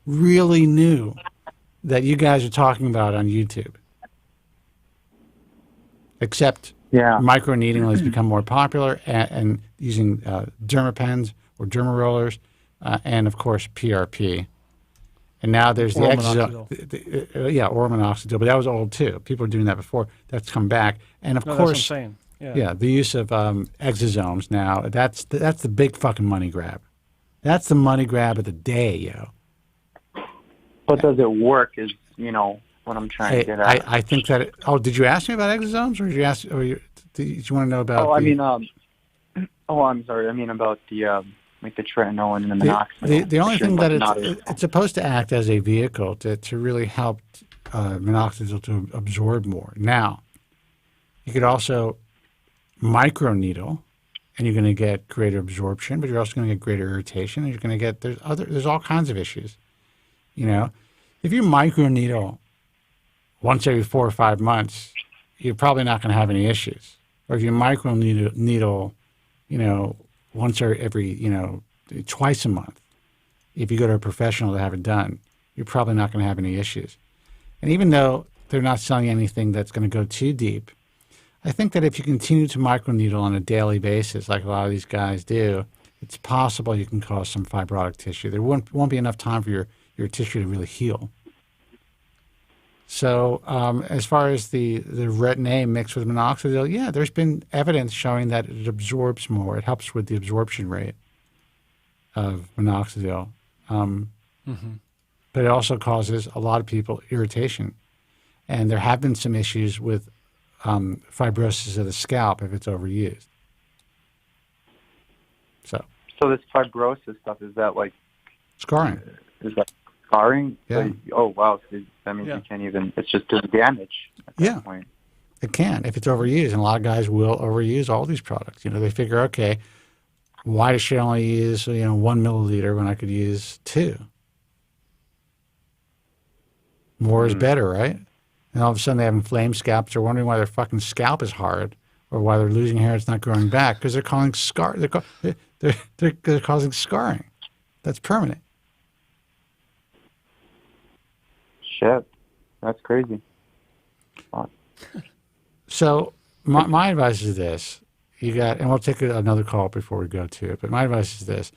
really new that you guys are talking about on YouTube. Except microneedling has become more popular and using dermapens or derma rollers and, of course, PRP. And now there's the exosome. Or minoxidil, but that was old too. People were doing that before. That's come back. And, of course, that's what I'm saying. Yeah, the use of exosomes now, that's the big fucking money grab. That's the money grab of the day, yo. But does it work is, you know, what I'm trying to get at. I think that did you ask me about exosomes, or did you ask, did you want to know about I'm sorry. I mean about the like the tretinoin and the minoxidil. The only thing that it's supposed to act as a vehicle to really help minoxidil to absorb more. Now, you could also microneedle, and you're going to get greater absorption, but you're also going to get greater irritation, and you're going to get there's all kinds of issues. You know, if you microneedle once every 4 or 5 months, you're probably not going to have any issues. Or if you microneedle, you know, once or every, you know, twice a month, if you go to a professional to have it done, you're probably not going to have any issues. And even though they're not selling anything that's going to go too deep, I think that if you continue to microneedle on a daily basis, like a lot of these guys do, it's possible you can cause some fibrotic tissue. There won't be enough time for your tissue to really heal. So as far as the Retin-A mixed with minoxidil, yeah, there's been evidence showing that it absorbs more. It helps with the absorption rate of minoxidil. But it also causes a lot of people irritation. And there have been some issues with fibrosis of the scalp if it's overused. So this fibrosis stuff, is that like scarring? Is that scarring? Yeah. Oh, wow. So that means you can't even, it's just doing damage at that point. It can if it's overused. And a lot of guys will overuse all these products. You know, they figure, okay, why does she only use, 1 milliliter when I could use 2? More is better, right? And all of a sudden they have inflamed scalps. They're wondering why their fucking scalp is hard or why they're losing hair. It's not growing back because they're causing scarring. That's permanent. Shit. That's crazy. So my advice is this. And we'll take another call before we go to it, but my advice is this.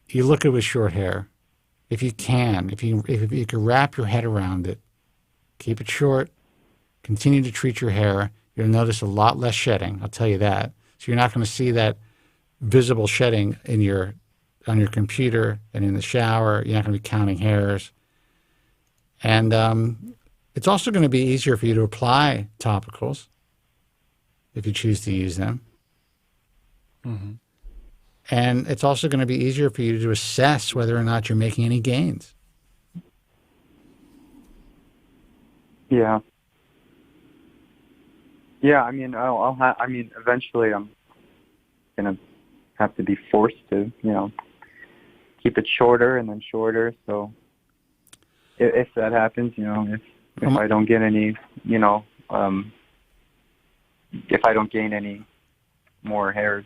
You look at it with short hair. If you can wrap your head around it, keep it short, continue to treat your hair, you'll notice a lot less shedding, I'll tell you that. So you're not going to see that visible shedding on your computer and in the shower. You're not going to be counting hairs. And It's also going to be easier for you to apply topicals if you choose to use them. Mm-hmm. And it's also going to be easier for you to assess whether or not you're making any gains. Yeah. Yeah, I mean, I mean, eventually I'm going to have to be forced to, keep it shorter and then shorter. So if that happens, if I don't get any, if I don't gain any more hairs,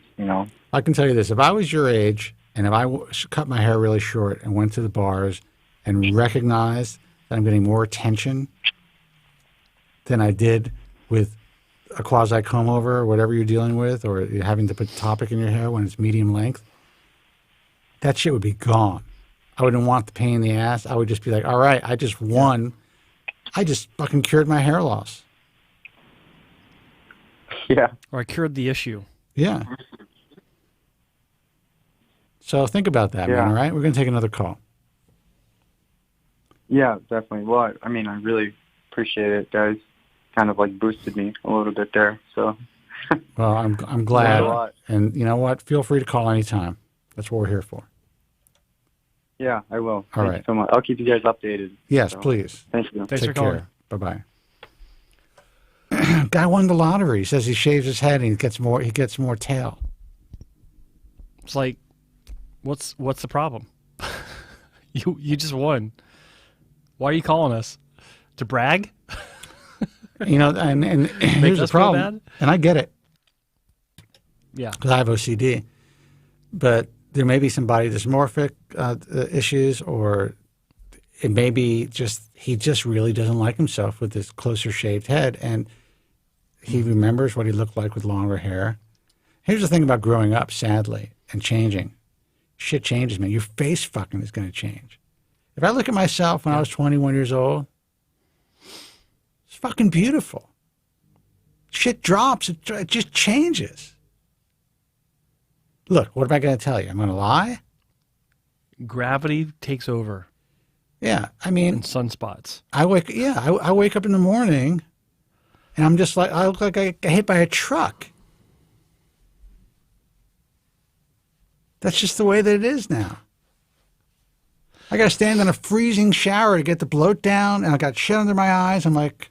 I can tell you this. If I was your age and if I cut my hair really short and went to the bars and recognized that I'm getting more attention than I did with a quasi comb over or whatever you're dealing with, or you're having to put Topic in your hair when it's medium length, that shit would be gone. I wouldn't want the pain in the ass. I would just be like, all right, I just won. I just fucking cured my hair loss. Yeah. Or I cured the issue. Yeah. So think about that, man, all right? We're going to take another call. Yeah, definitely. Well, I mean, I really appreciate it, guys. Kind of like boosted me a little bit there. So. Well, I'm glad. And you know what? Feel free to call anytime. That's what we're here for. Yeah, I will. All Thank right. you so much. I'll keep you guys updated. Yes, So, please. Thank you. Thanks Take for calling. care. Bye-bye. Guy won the lottery. He says he shaves his head and he gets more tail. It's like, what's the problem? You just won. Why are you calling us? To brag? And here's the us feel problem. bad? And I get it. Yeah. Because I have OCD. But there may be some body dysmorphic issues, or it may be he just really doesn't like himself with this closer shaved head, and he remembers what he looked like with longer hair. Here's the thing about growing up, sadly, and changing. Shit changes, man. Your face fucking is going to change. If I look at myself when I was 21 years old, it's fucking beautiful. Shit drops. It just changes. Look, what am I going to tell you? I'm going to lie? Gravity takes over. Yeah, I mean, and sunspots. I wake up in the morning, and I'm just like, I look like I got hit by a truck. That's just the way that it is now. I got to stand in a freezing shower to get the bloat down, and I got shit under my eyes. I'm like,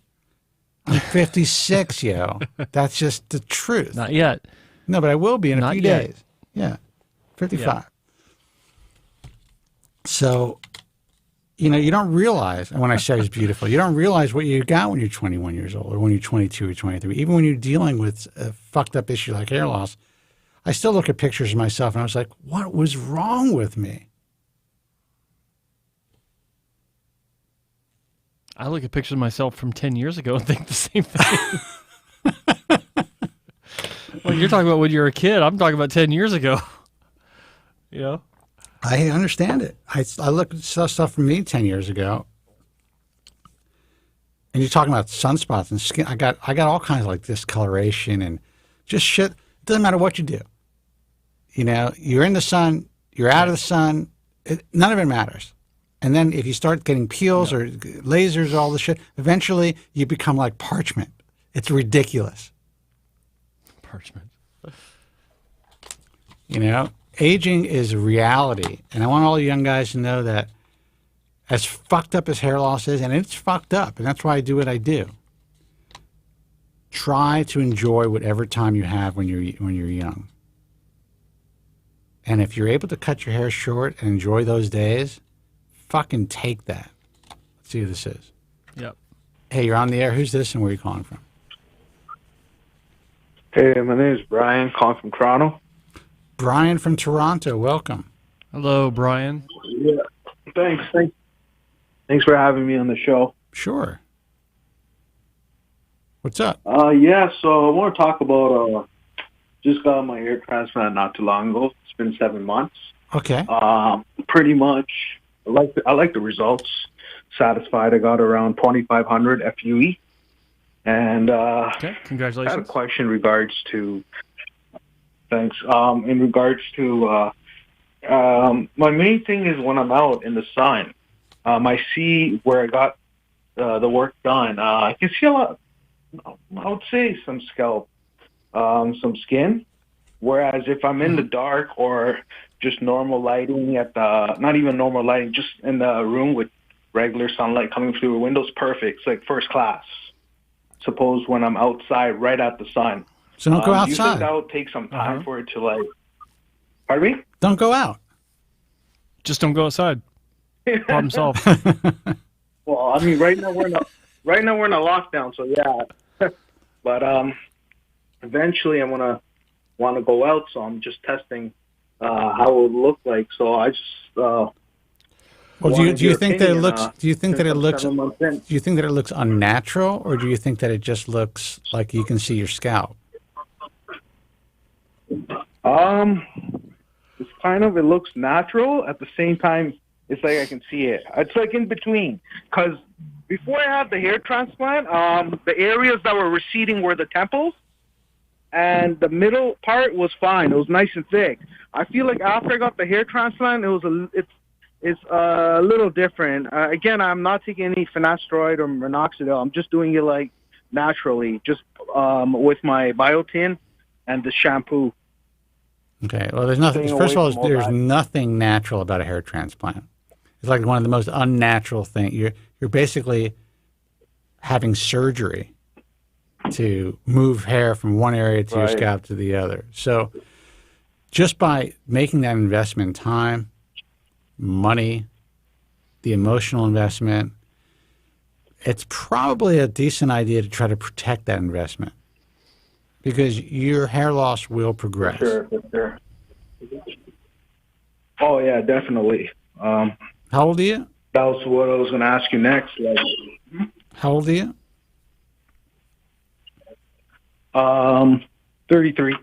I'm 56, yo. That's just the truth. Not yet. No, but I will be in a few yet. days. Yeah, 55. Yeah. So, you don't realize, and when I say it's beautiful, you don't realize what you got when you're 21 years old or when you're 22 or 23. Even when you're dealing with a fucked up issue like hair loss, I still look at pictures of myself and I was like, what was wrong with me? I look at pictures of myself from 10 years ago and think the same thing. Well, you're talking about when you were a kid. I'm talking about 10 years ago. I understand it. I look at stuff from me 10 years ago, and you're talking about sunspots and skin. I got all kinds of like discoloration and just shit. It doesn't matter what you do. You're in the sun, you're out of the sun. None of it matters. And then if you start getting peels or lasers, all the shit, eventually you become like parchment. It's ridiculous. Parchment. Aging is a reality. And I want all you young guys to know that as fucked up as hair loss is, and it's fucked up, and that's why I do what I do, try to enjoy whatever time you have when you're young. And if you're able to cut your hair short and enjoy those days, fucking take that. Let's see who this is. Yep. Hey, you're on the air. Who's this and where are you calling from? Hey, my name is Brian, calling from Toronto. Brian from Toronto, welcome. Hello, Brian. Yeah, thanks for having me on the show. Sure. What's up? Yeah, so I want to talk about, just got my hair transplant not too long ago. It's been 7 months. Okay. Pretty much, I like the results. Satisfied. I got around 2,500 FUE. And okay, congratulations. I have a question in regards to, thanks, in regards to, my main thing is when I'm out in the sun, I see where I got the work done. I can see a lot. I would say some scalp, some skin. Whereas if I'm in the dark or just normal lighting not even normal lighting, just in the room with regular sunlight coming through the windows, perfect. It's like first class. Suppose when I'm outside right at the sun. So don't go outside. Do you think that would take some time for it to like... Pardon me? Don't go out. Just don't go outside. Problem solved. Well, I mean, right now we're in a lockdown, so yeah. But eventually I'm gonna want to go out, so I'm just testing how it would look like. So I just well, do you think that it looks? Do you think that it looks? Do you think that it looks unnatural, or do you think that it just looks like you can see your scalp? It's kind of, it looks natural. At the same time, it's like I can see it. It's like in between. Because before I had the hair transplant, the areas that were receding were the temples, and the middle part was fine. It was nice and thick. I feel like after I got the hair transplant, it's a little different. Again, I'm not taking any finasteride or minoxidil. I'm just doing it like naturally, just with my biotin and the shampoo. Okay. Well, there's nothing. First of all, there's nothing natural about a hair transplant. It's like one of the most unnatural things. You're basically having surgery to move hair from one area to your scalp to the other. So just by making that investment in time, money, the emotional investment, it's probably a decent idea to try to protect that investment because your hair loss will progress. For sure. Oh, yeah, definitely. How old are you? That was what I was going to ask you next. How old are you? 33.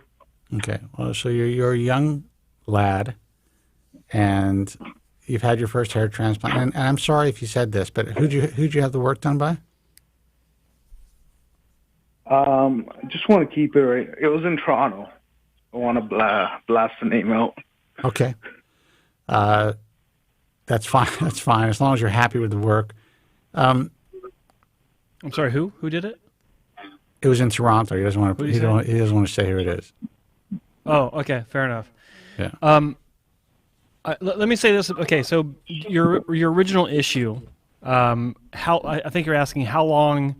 Okay. Well, so you're a young lad, and you've had your first hair transplant. And I'm sorry if you said this, but who'd you have the work done by? I just want to keep it right. It was in Toronto. I want to blast the name out. Okay. That's fine. That's fine. As long as you're happy with the work. I'm sorry. Who did it? It was in Toronto. He doesn't want to. He doesn't want to say who it is. Oh, okay. Fair enough. Yeah. Let me say this. Okay, so your original issue. I think you're asking how long.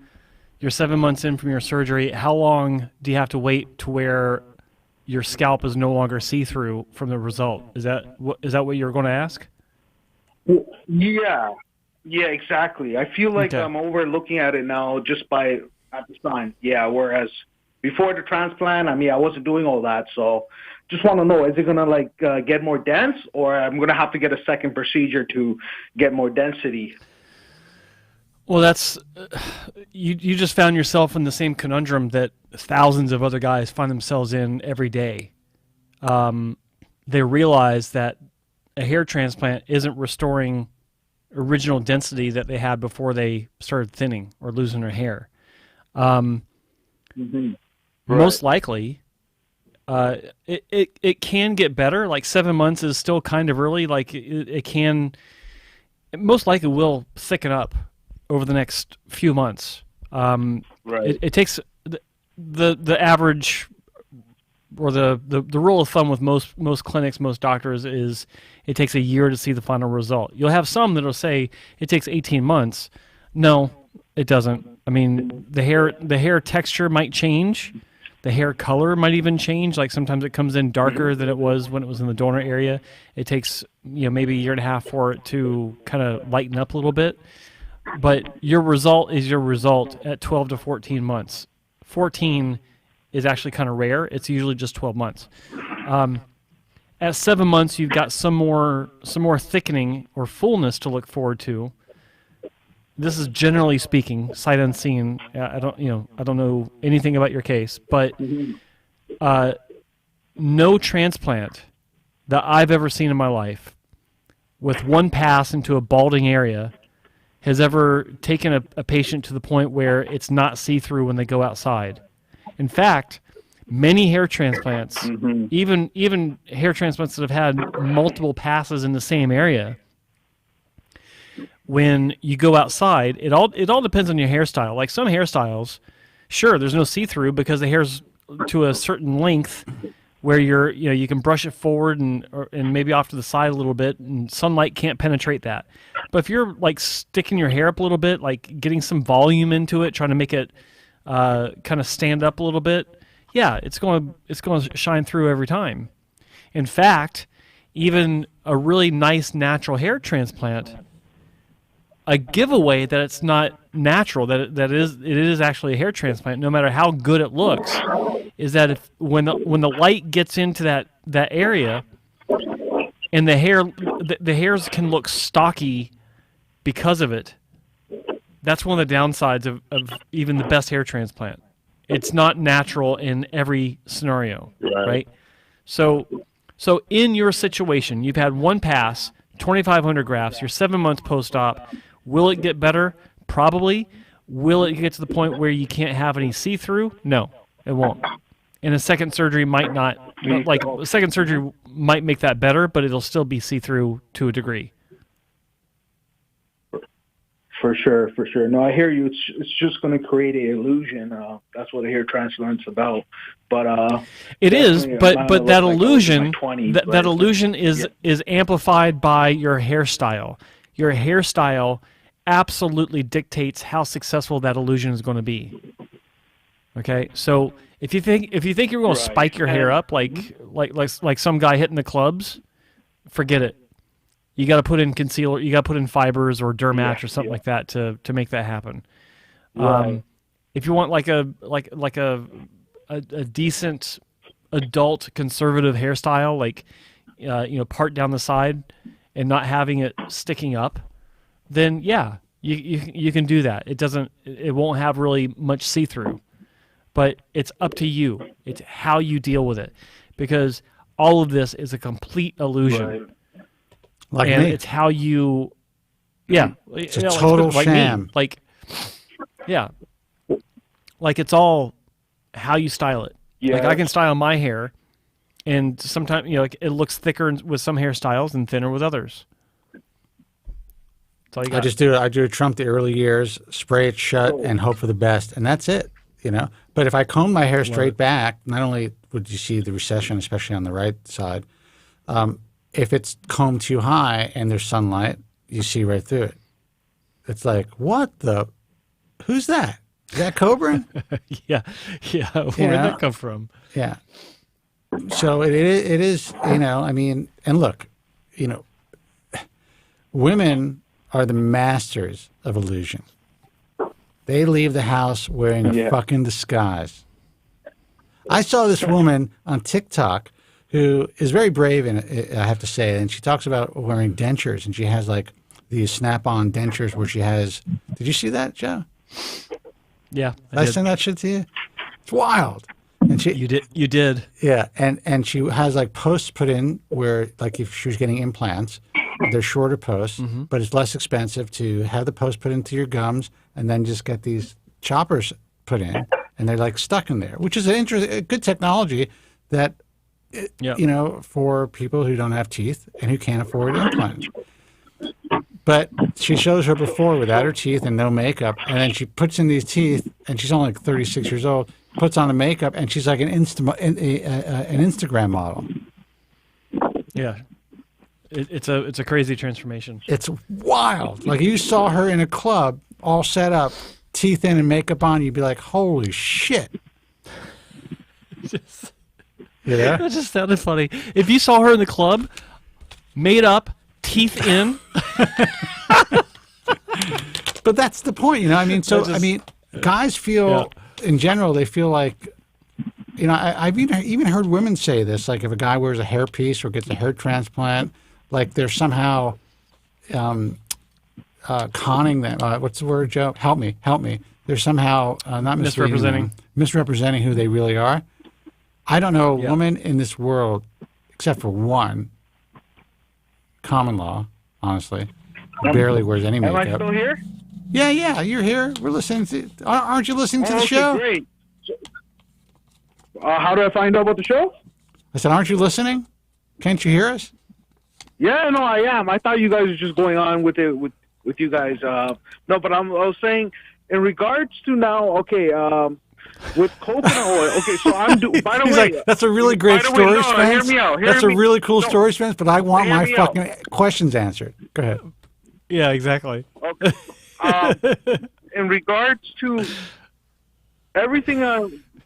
You're 7 months in from your surgery. How long do you have to wait to where your scalp is no longer see-through from the result? Is that what you're going to ask? Yeah, exactly. I feel like I'm overlooking at it now just at the sign. Yeah, whereas before the transplant, I wasn't doing all that. So just want to know, is it going to get more dense, or I'm going to have to get a second procedure to get more density? Well, that's you just found yourself in the same conundrum that thousands of other guys find themselves in every day. They realize that a hair transplant isn't restoring original density that they had before they started thinning or losing their hair. Most likely, it can get better. Like 7 months is still kind of early. Like it most likely will thicken up over the next few months. It takes the average or the rule of thumb with most clinics, most doctors is it takes a year to see the final result. You'll have some that'll say it takes 18 months. No, it doesn't. I mean, the hair texture might change. The hair color might even change. Like sometimes it comes in darker than it was when it was in the donor area. It takes maybe a year and a half for it to kind of lighten up a little bit. But your result is your result at 12 to 14 months. 14 is actually kind of rare. It's usually just 12 months. At 7 months, you've got some more thickening or fullness to look forward to. This is generally speaking, sight unseen. I don't know anything about your case, but no transplant that I've ever seen in my life with one pass into a balding area has ever taken a patient to the point where it's not see-through when they go outside. In fact, many hair transplants, even hair transplants that have had multiple passes in the same area, when you go outside, it all depends on your hairstyle. Like some hairstyles, sure, there's no see-through because the hair's to a certain length where you can brush it forward and maybe off to the side a little bit, and sunlight can't penetrate that. But if you're like sticking your hair up a little bit, like getting some volume into it, trying to make it kind of stand up a little bit, yeah, it's going to shine through every time. In fact, even a really nice natural hair transplant, a giveaway that it's not natural, that it is actually a hair transplant, no matter how good it looks, is that when the light gets into that area, and the hairs can look stocky because of it. That's one of the downsides of even the best hair transplant. It's not natural in every scenario, right? So in your situation, you've had one pass, 2,500 grafts, you're 7 months post-op. Will it get better? Probably. Will it get to the point where you can't have any see-through? No, it won't. And a second surgery might not. Like, a second surgery might make that better, but it'll still be see-through to a degree. For sure. No, I hear you. It's just going to create an illusion. That's what a hair transplant's about. But it is. But that illusion, that illusion is amplified by your hairstyle. Your hairstyle absolutely dictates how successful that illusion is going to be. Okay, so if you think you're going to spike your hair up like some guy hitting the clubs, forget it. You got to put in concealer. You got to put in fibers or Dermatch or something like that to make that happen. Right. If you want like a decent adult conservative hairstyle, like part down the side and not having it sticking up, then yeah, you can do that. It won't have really much see-through, but it's up to you. It's how you deal with it, because all of this is a complete illusion. Right. Like and me. it's how you, yeah, it's a total sham. Like it's all how you style it. Yeah. Like I can style my hair, and sometimes it looks thicker with some hairstyles and thinner with others. That's all you got. I do a Trump the early years, spray it shut, and hope for the best, and that's it. But if I comb my hair straight back, not only would you see the recession, especially on the right side. If it's combed too high and there's sunlight, you see right through it. It's like, who's that? Is that Kobren? yeah. Where did that come from? Yeah. So it is, and look, women are the masters of illusion. They leave the house wearing a fucking disguise. I saw this woman on TikTok who is very brave, I have to say, and she talks about wearing dentures, and she has like these snap-on dentures where she has. Did you see that, Joe? Yeah, Did I send that shit to you? It's wild. And you did. Yeah, and she has like posts put in where, like, if she was getting implants, they're shorter posts, but it's less expensive to have the post put into your gums and then just get these choppers put in, and they're like stuck in there, which is a good technology that. For people who don't have teeth and who can't afford implants. But she shows her before without her teeth and no makeup, and then she puts in these teeth, and she's only like 36 years old, puts on the makeup, and she's like an Instagram model. Yeah. It's a crazy transformation. It's wild. Like, you saw her in a club, all set up, teeth in and makeup on, you'd be like, holy shit. Yeah, that just sounded funny. If you saw her in the club, made up, teeth in. But that's the point, guys feel, in general, they feel like, I've even heard women say this, like if a guy wears a hairpiece or gets a hair transplant, like they're somehow conning them. What's the word, Joe? Help me. They're somehow not misrepresenting who they really are. I don't know a woman in this world, except for one, common law, honestly, who barely wears any makeup. Am I still here? Yeah, you're here. We're listening to. Aren't you listening to the show? Great. How do I find out about the show? I said, aren't you listening? Can't you hear us? Yeah, no, I am. I thought you guys were just going on with it with with you guys. No, but I was saying in regards to now, okay, with coconut oil. Okay, so I'm doing. By the He's way, like, that's a really great by the way, story, no, Spence. hear me out. That's a really cool story, Spence. But I want my hear me out. fucking questions answered. Go ahead. Yeah, exactly. Okay. In regards to everything,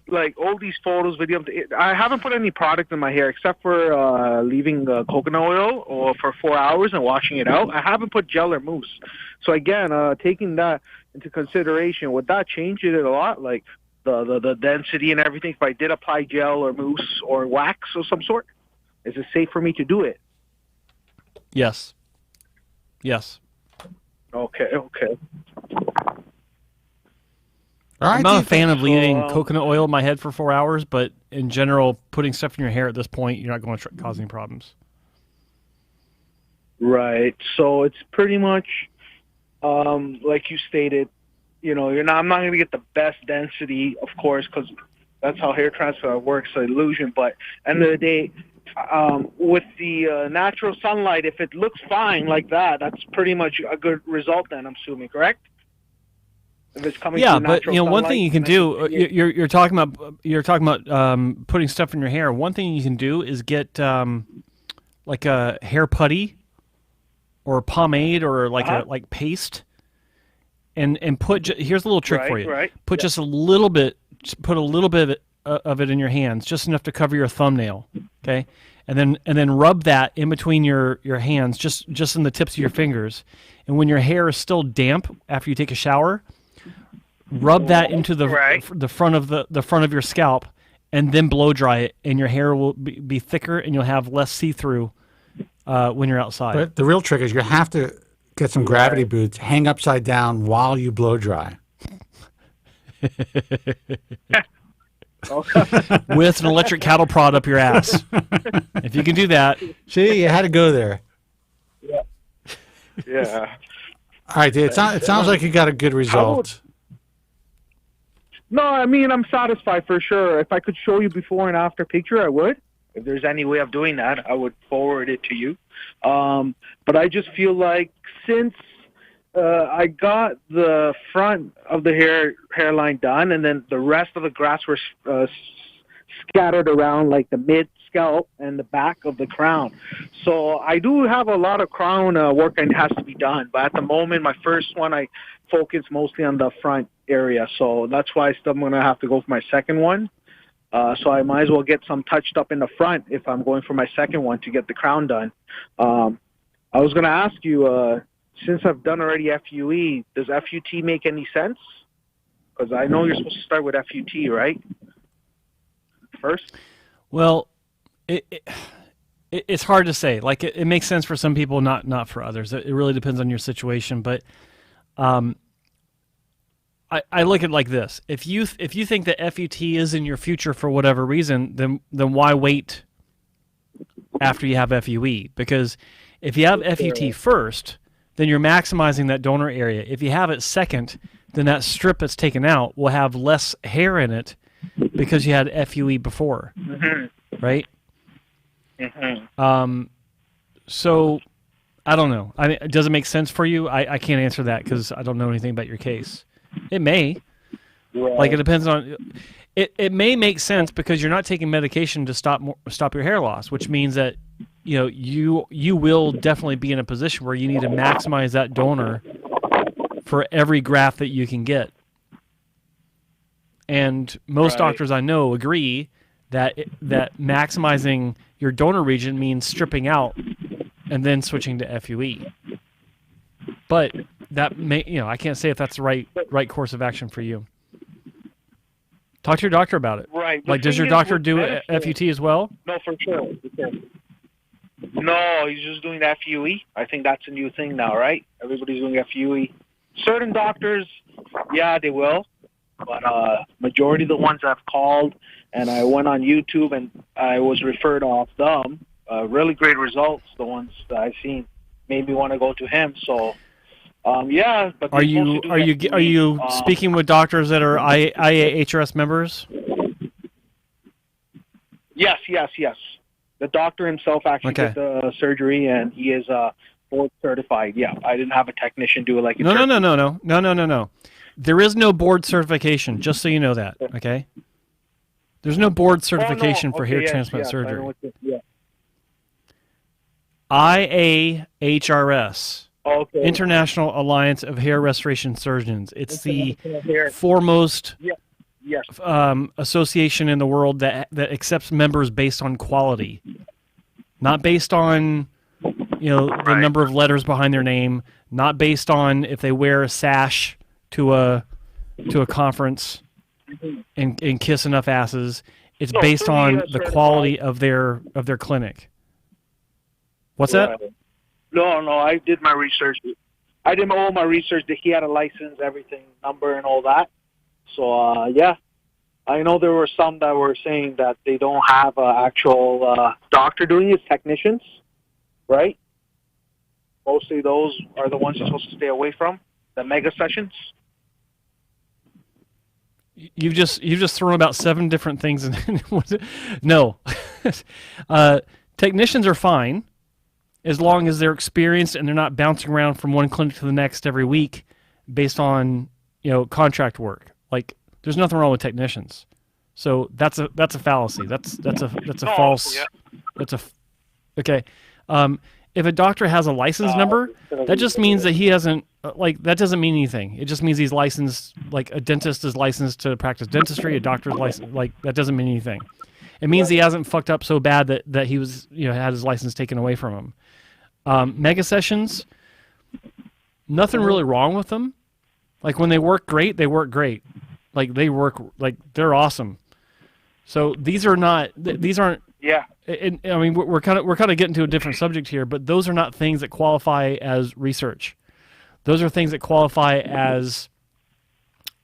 like all these photos, videos, I haven't put any product in my hair except for leaving coconut oil or for 4 hours and washing it out. I haven't put gel or mousse. So again, taking that into consideration, would that change it a lot? Like the density and everything, if I did apply gel or mousse or wax of some sort? Is it safe for me to do it? Yes. Yes. Okay. I'm not a fan of leaving coconut oil in my head for 4 hours, but in general, putting stuff in your hair at this point, you're not going to cause any problems. Right. So it's pretty much like you stated. You know, I'm not going to get the best density, of course, because that's how hair transplant works, the illusion. But end of the day, with the natural sunlight, if it looks fine like that, that's pretty much a good result. Then I'm assuming, correct? If it's coming Yeah, from but natural one thing sunlight, you can do, you're talking about putting stuff in your hair. One thing you can do is get like a hair putty or pomade or like paste. And put here's a little trick for you. Right. Put just a little bit. Put a little bit of it in your hands, just enough to cover your thumbnail. Okay, and then rub that in between your hands, just in the tips of your fingers. And when your hair is still damp after you take a shower, rub that into the front of the front of your scalp, and then blow dry it, and your hair will be thicker, and you'll have less see through when you're outside. But the real trick is you have to get some gravity boots, hang upside down while you blow dry. With an electric cattle prod up your ass. If you can do that. See, you had to go there. Yeah. All right, dude. It sounds like you got a good result. No, I mean, I'm satisfied for sure. If I could show you before and after picture, I would. If there's any way of doing that, I would forward it to you. But I just feel like since I got the front of the hairline done, and then the rest of the grass were scattered around like the mid scalp and the back of the crown. So I do have a lot of crown work that has to be done. But at the moment, my first one, I focus mostly on the front area. So that's why I'm going to have to go for my second one. So I might as well get some touched up in the front if I'm going for my second one to get the crown done. I was going to ask you, since I've done already FUE, does FUT make any sense? Because I know you're supposed to start with FUT, right? First? Well, it's hard to say. Like, it makes sense for some people, not for others. It really depends on your situation. But I look at it like this: if you think that FUT is in your future for whatever reason, then why wait after you have FUE? Because if you have FUT first, then you're maximizing that donor area. If you have it second, then that strip that's taken out will have less hair in it because you had FUE before, right? So I don't know. I mean, does it make sense for you? I can't answer that because I don't know anything about your case. It may. Like, it depends on. It may make sense because you're not taking medication to stop your hair loss, which means that you will definitely be in a position where you need to maximize that donor for every graft that you can get. And most doctors I know agree that maximizing your donor region means stripping out and then switching to FUE. But that may, I can't say if that's the right course of action for you. Talk to your doctor about it. Right. Like, does your doctor do FUT as well? No, for sure. No, he's just doing the FUE. I think that's a new thing now, right? Everybody's doing FUE. Certain doctors, yeah, they will. But majority of the ones I've called, and I went on YouTube and I was referred off them. Really great results, the ones that I've seen. Made me want to go to him. So, yeah. But are you speaking with doctors that are IAHRS members? Yes. The doctor himself actually did the surgery, and he is board certified. Yeah, I didn't have a technician do it like. No. There is no board certification. Just so you know that, okay? There's no board certification for hair transplant surgery. IAHRS. Okay. International Alliance of Hair Restoration Surgeons. It's the foremost association in the world that accepts members based on quality, not based on the number of letters behind their name, not based on if they wear a sash to a conference and kiss enough asses. It's based on the quality of their clinic. What's that? No, I did my research. I did all my research that he had a license, everything, number, and all that. So, yeah. I know there were some that were saying that they don't have an actual doctor doing it, technicians, right? Mostly those are the ones you're supposed to stay away from, the mega sessions. You've just thrown about 7 different things. No. Technicians are fine, as long as they're experienced and they're not bouncing around from one clinic to the next every week based on contract work. Like, there's nothing wrong with technicians. So that's a fallacy. That's a false. Okay. If a doctor has a license number, that just means that he hasn't that doesn't mean anything. It just means he's licensed. Like, a dentist is licensed to practice dentistry. A doctor is licensed. Like, that doesn't mean anything. It means he hasn't fucked up so bad that he was had his license taken away from him. Mega sessions, nothing really wrong with them. Like, when they work great, they work great. Like, they're awesome. So these aren't. Yeah. I mean, we're kind of getting to a different subject here, but those are not things that qualify as research. Those are things that qualify as,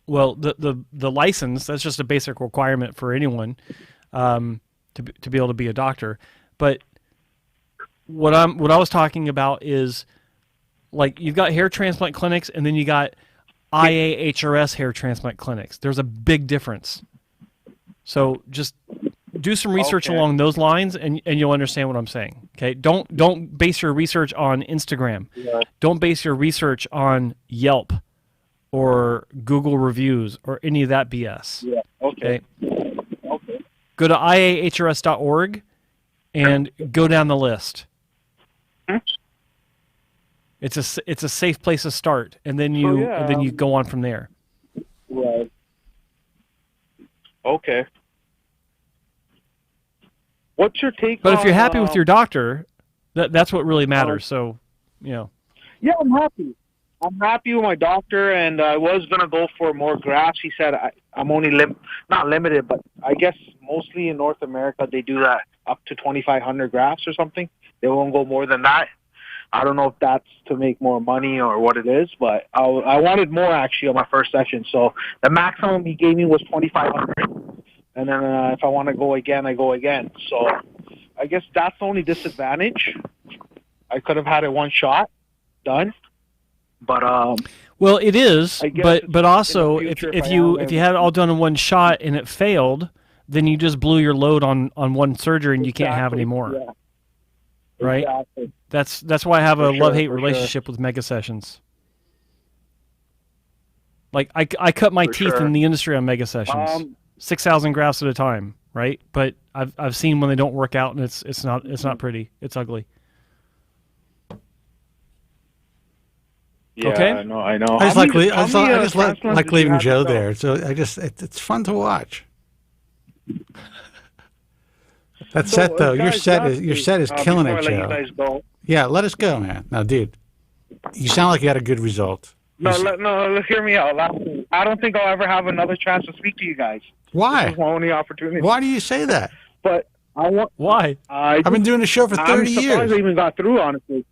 well, the license. That's just a basic requirement for anyone to be able to be a doctor. But what I was talking about is, like, you've got hair transplant clinics, and then you got IAHRS hair transplant clinics. There's a big difference. So just do some research along those lines, and you'll understand what I'm saying. Okay, don't base your research on Instagram. Yeah. Don't base your research on Yelp or Google reviews or any of that BS. Yeah. Okay. Go to iahrs.org and go down the list. It's a safe place to start, and then you go on from there. Right. Okay. What's your take But on, if you're happy with your doctor, that's what really matters. So, Yeah, I'm happy. I'm happy with my doctor, and I was going to go for more grafts. He said I'm only not limited, but I guess mostly in North America they do that up to 2,500 grafts or something. They won't go more than that. I don't know if that's to make more money or what it is, but I wanted more actually on my first session. So the maximum he gave me was 2,500. And then if I want to go again, I go again. So I guess that's the only disadvantage. I could have had it one shot done, but well, it is. But also, if you had it all done in one shot and it failed, then you just blew your load on one surgery and you can't have any more. Yeah. Right? Exactly. That's why I have a love-hate relationship with mega sessions. Like, I cut my teeth in the industry on mega sessions. 6,000 grafts at a time, right? But I've seen when they don't work out, and it's not pretty. It's ugly. Yeah, okay. I know. I just like leaving Joe there. So it's fun to watch. That set though, your set is killing it, Joe. Yeah, let us go, man. Now, dude, you sound like you had a good result. No, hear me out. I don't think I'll ever have another chance to speak to you guys. Why? This is my only opportunity. Why do you say that? But I want. Why? I've been doing the show for 30 years. I'm surprised I even got through, honestly.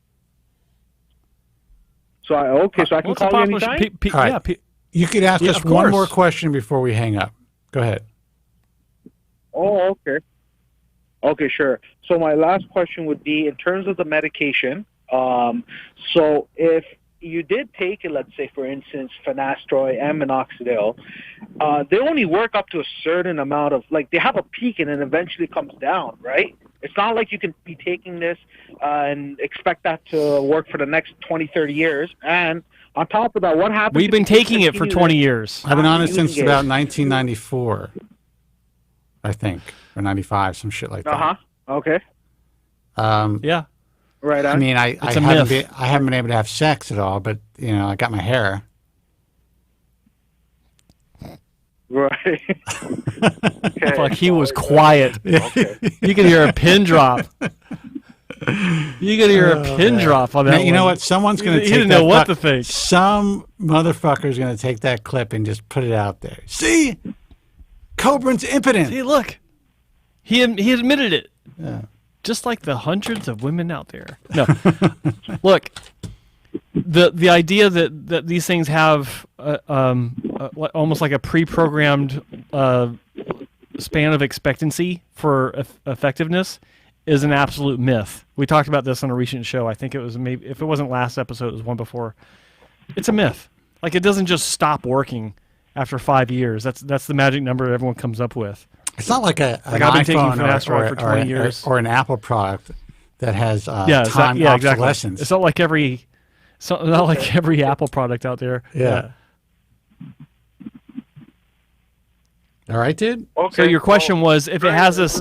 So I can call you anytime? All right. You could ask us one more question before we hang up. Go ahead. Oh, okay. Okay, sure. So my last question would be, in terms of the medication, so if you did take it, let's say, for instance, finasteride and minoxidil, they only work up to a certain amount of, like, they have a peak and then eventually comes down, right? It's not like you can be taking this and expect that to work for the next 20, 30 years. And on top of that, what happens? We've been taking it for 20 years. I've been on it since about 1994, I think, or 95, some shit like that. Uh-huh. Okay. Yeah. Right on. I mean, I haven't been able to have sex at all, but, you know, I got my hair. Right. It's like he was quiet. Okay. You could hear a pin drop. You could hear a pin drop on that. Now, you know what? Someone's going to take He didn't know what to think. Some motherfucker's going to take that clip and just put it out there. See? Kobren's impotent. See, look. He admitted it. Yeah. Just like the hundreds of women out there. No. Look, the idea that these things have almost like a pre-programmed span of expectancy for effectiveness is an absolute myth. We talked about this on a recent show. I think it was maybe, if it wasn't last episode, it was one before. It's a myth. Like, it doesn't just stop working after 5 years. That's the magic number everyone comes up with. It's not like an I've been taking iPhone finasteride for 20 years. or an Apple product that has timed exactly. obsolescence. It's not like every Apple product out there. Yeah. All right, dude. Okay. So your question was, if it has this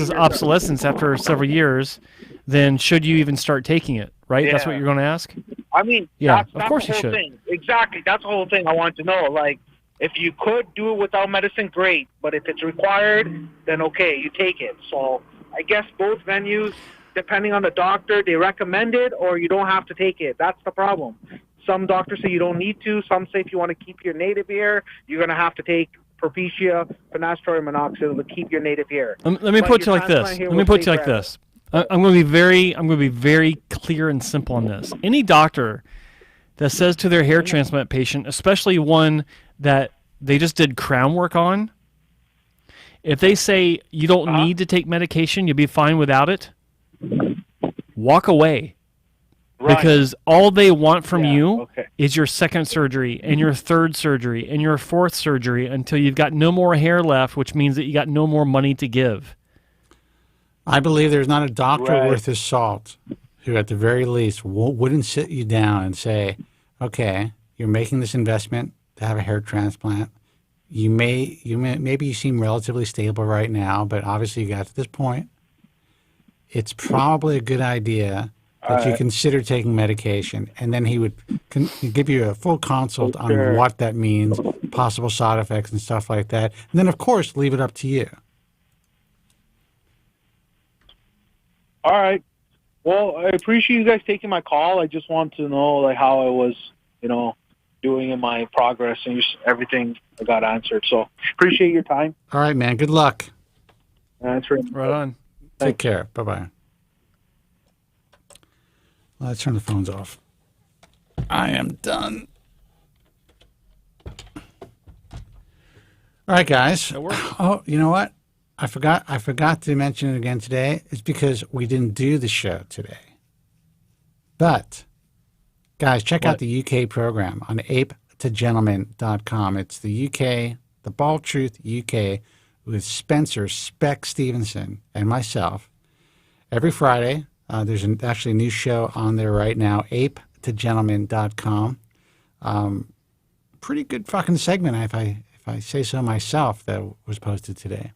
obsolescence after several years, then should you even start taking it? Right? That's what you're going to ask. I mean, yeah, that's of course the you whole should. thing. Exactly. That's the whole thing I want to know. Like, if you could do it without medicine, great. But if it's required, then okay, you take it. So I guess both venues, depending on the doctor, they recommend it or you don't have to take it. That's the problem. Some doctors say you don't need to. Some say if you want to keep your native hair, you're going to have to take Propecia, finasteride, minoxidil to keep your native hair. Let me put you like this. I'm going to be very clear and simple on this. Any doctor that says to their hair transplant patient, especially one that they just did crown work on, if they say you don't need to take medication, you'll be fine without it, walk away. Right. Because all they want from you is your second surgery and your third surgery and your fourth surgery until you've got no more hair left, which means that you got no more money to give. I believe there's not a doctor worth his salt who, at the very least, wouldn't sit you down and say, okay, you're making this investment to have a hair transplant. Maybe you seem relatively stable right now, but obviously you got to this point. It's probably a good idea that you consider taking medication, and then he would give you a full consult on what that means, possible side effects and stuff like that. And then, of course, leave it up to you. All right. Well, I appreciate you guys taking my call. I just want to know like how I was, doing in my progress and just everything I got answered. So appreciate your time. All right, man. Good luck. That's right. Right on. Take care. Bye-bye. Let's turn the phones off. I am done. All right, guys. Oh, you know what? I forgot to mention it again today. It's because we didn't do the show today. But, guys, check out the UK program on apetojgentleman.com. It's the UK, the Bald Truth UK, with Spencer Speck Stevenson and myself. Every Friday, there's actually a new show on there right now, apetojgentleman.com. Pretty good fucking segment, if I say so myself, that was posted today.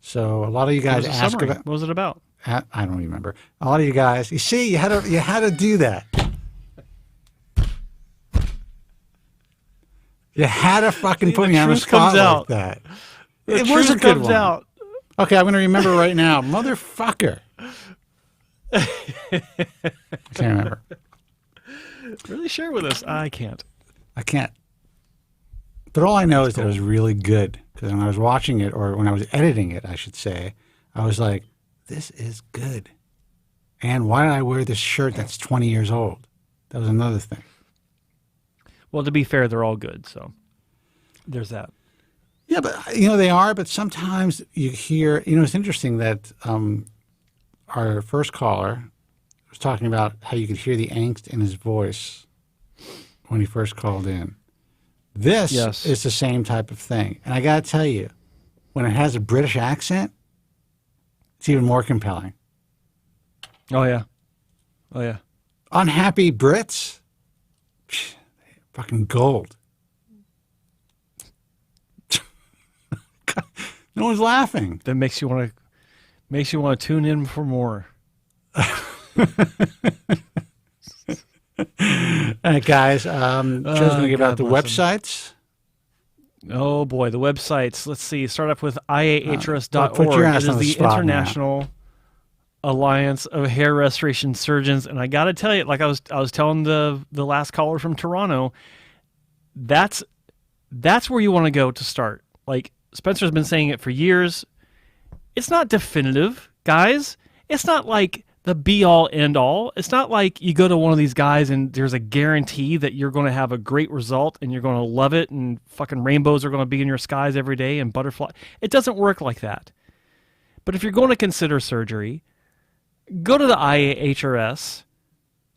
So a lot of you guys ask about. What was it about? I don't remember. A lot of you guys. You see, you had to do that. You had to fucking put me on the spot like that. It was a good one. Out. Okay, I'm going to remember right now, motherfucker. I can't remember. Really share with us? I can't. But all I know is that it was really good. Because when I was watching it, or when I was editing it, I should say, I was like, this is good. And why did I wear this shirt that's 20 years old? That was another thing. Well, to be fair, they're all good, so there's that. Yeah, but, they are, but sometimes you hear, it's interesting that our first caller, was talking about how you could hear the angst in his voice when he first called in. This is the same type of thing. And I got to tell you, when it has a British accent, it's even more compelling. Oh, yeah. Oh, yeah. Unhappy Brits? Psh, fucking gold. No one's laughing. That makes you want to tune in for more. All right, guys. Joe's going to give out the websites. Oh, boy. The websites. Let's see. Start off with iahrs.org. Put your ass It on is the the spot International Alliance of Hair Restoration Surgeons. And I got to tell you, like I was telling the last caller from Toronto, that's where you want to go to start. Like, Spencer's been saying it for years. It's not definitive, guys. It's not like the be-all, end-all. It's not like you go to one of these guys and there's a guarantee that you're going to have a great result and you're going to love it and fucking rainbows are going to be in your skies every day and butterfly. It doesn't work like that. But if you're going to consider surgery, go to the IAHRS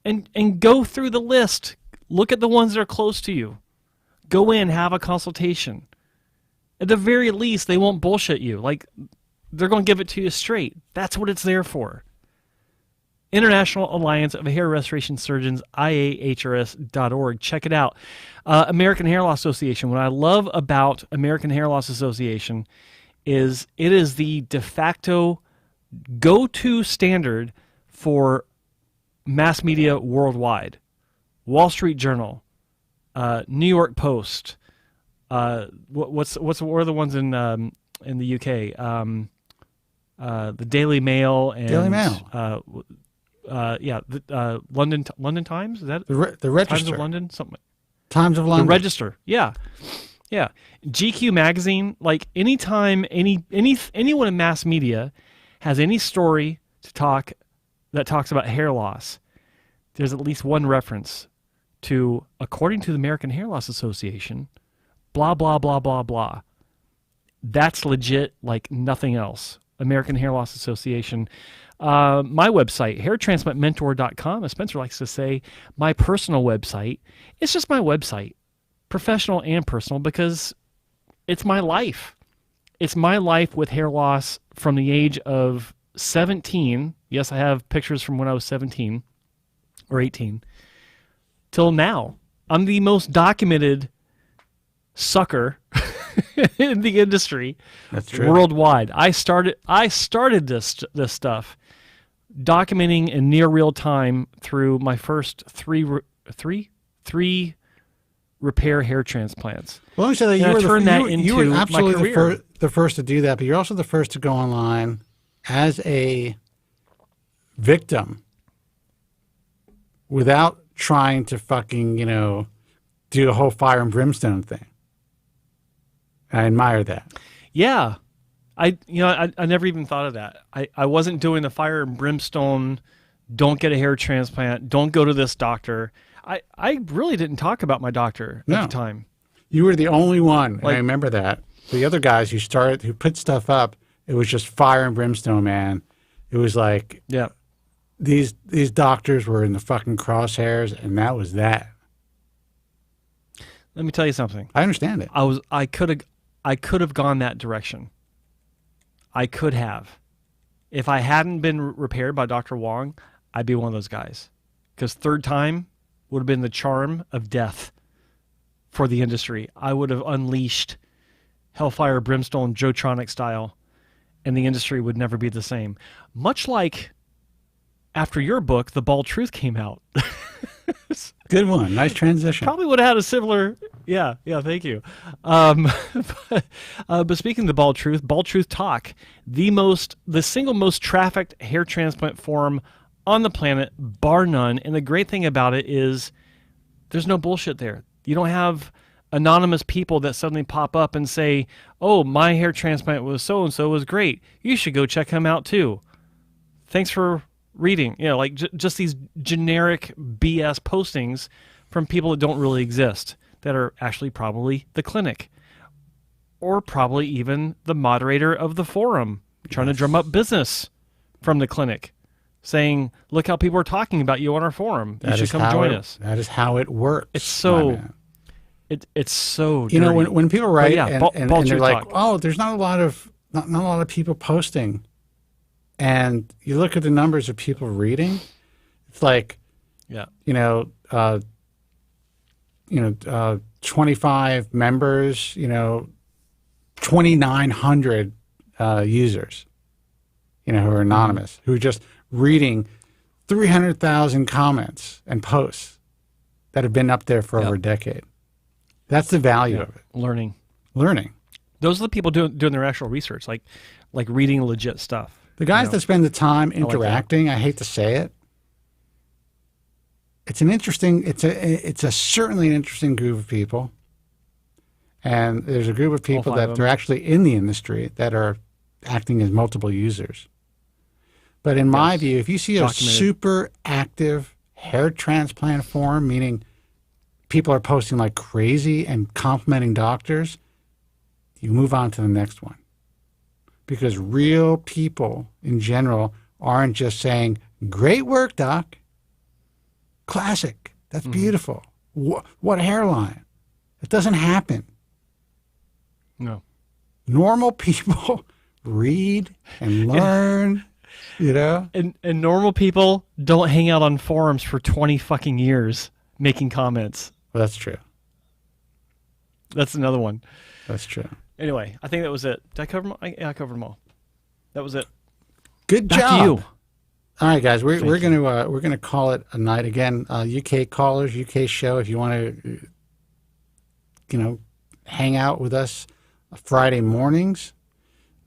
and go through the list. Look at the ones that are close to you. Go in, have a consultation. At the very least, they won't bullshit you. Like, they're going to give it to you straight. That's what it's there for. International Alliance of Hair Restoration Surgeons, IAHRS.org. Check it out. American Hair Loss Association. What I love about American Hair Loss Association is it is the de facto go-to standard for mass media worldwide. Wall Street Journal, New York Post. What are the ones in the UK? The Daily Mail and Daily Mail. London Times. Is that the Register? Times of London, something. Times of London. The Register. Yeah. GQ magazine. Like anytime anyone in mass media has any story that talks about hair loss, there's at least one reference to, according to the American Hair Loss Association, blah blah blah blah blah. That's legit like nothing else. American Hair Loss Association. My website, hairtransplantmentor.com, as Spencer likes to say, my personal website. It's just my website, professional and personal, because it's my life. It's my life with hair loss from the age of 17. Yes, I have pictures from when I was 17 or 18 till now. I'm the most documented sucker in the industry. That's true. Worldwide. I started this stuff documenting in near real time through my first three repair hair transplants. Well, let me say that you were absolutely the first to do that, but you're also the first to go online as a victim without trying to fucking, do a whole fire and brimstone thing. I admire that. Yeah. I never even thought of that. I wasn't doing the fire and brimstone, don't get a hair transplant, don't go to this doctor. I really didn't talk about my doctor at the time. You were the only one. I remember that. The other guys who put stuff up, it was just fire and brimstone, man. It was like these doctors were in the fucking crosshairs, and that was that. Let me tell you something. I understand it. I could have gone that direction. I could have. If I hadn't been repaired by Dr. Wong, I'd be one of those guys. Because third time would have been the charm of death for the industry. I would have unleashed Hellfire, Brimstone, Joetronic style, and the industry would never be the same. Much like after your book, The Bald Truth came out. Good one. Nice transition. Probably would have had a similar... Yeah, thank you. But speaking of the Bald Truth Talk, the single most trafficked hair transplant forum on the planet, bar none. And the great thing about it is there's no bullshit there. You don't have anonymous people that suddenly pop up and say, oh, my hair transplant was so-and-so was great. You should go check him out too. Thanks for reading. Just these generic BS postings from people that don't really exist, that are actually probably the clinic or probably even the moderator of the forum trying to drum up business from the clinic. saying, "Look how people are talking about you on our forum. You should come join us." That is how it works. It's so. It's so. You know, when people write yeah, and they're like, "Oh, there's not a lot of people posting," and you look at the numbers of people reading, it's like, 25 members, 2,900 users, who are anonymous, who are just reading 300,000 comments and posts that have been up there for over a decade. That's the value of it. Learning. Those are the people doing their actual research, like reading legit stuff. The guys that spend the time interacting, I hate to say it, it's certainly an interesting group of people. And there's a group of people that they're actually in the industry that are acting as multiple users. But in my view, if you see a super active hair transplant forum, meaning people are posting like crazy and complimenting doctors, you move on to the next one. Because real people in general aren't just saying, "Great work, doc. Classic. That's beautiful. What a hairline." It doesn't happen. No. Normal people read and learn, And normal people don't hang out on forums for 20 fucking years making comments. Well, that's true. That's another one. That's true. Anyway, I think that was it. Did I cover them all? Yeah, I covered them all. That was it. Good Back job. to you. All right, guys, we're gonna call it a night again. UK callers, UK show. If you want to, hang out with us Friday mornings,